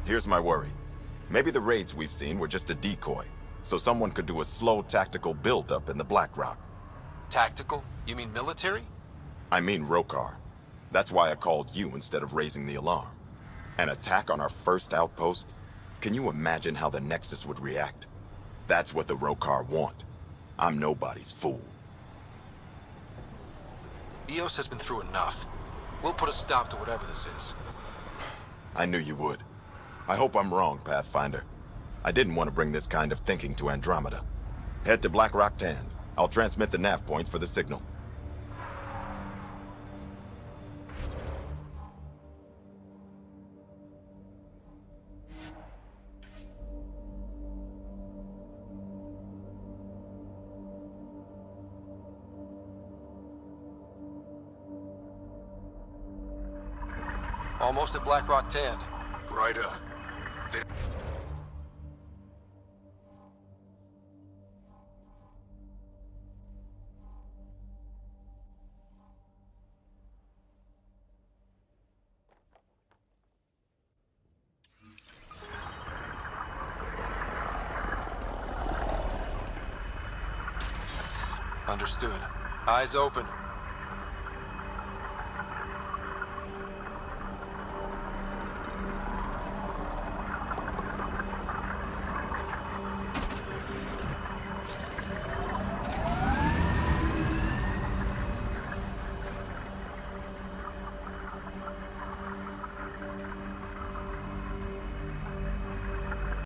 Here's my worry. Maybe the raids we've seen were just a decoy, so someone could do a slow tactical build-up in the Black Rock.
Tactical? You mean military?
I mean Rokar. That's why I called you instead of raising the alarm. An attack on our first outpost? Can you imagine how the Nexus would react? That's what the Rokar want. I'm nobody's fool.
EOS has been through enough. We'll put a stop to whatever this is.
I knew you would. I hope I'm wrong, Pathfinder. I didn't want to bring this kind of thinking to Andromeda. Head to Black Rock Tand. I'll transmit the nav point for the signal.
Almost at Black Rock Tand.
Ryder.
Understood. Eyes open.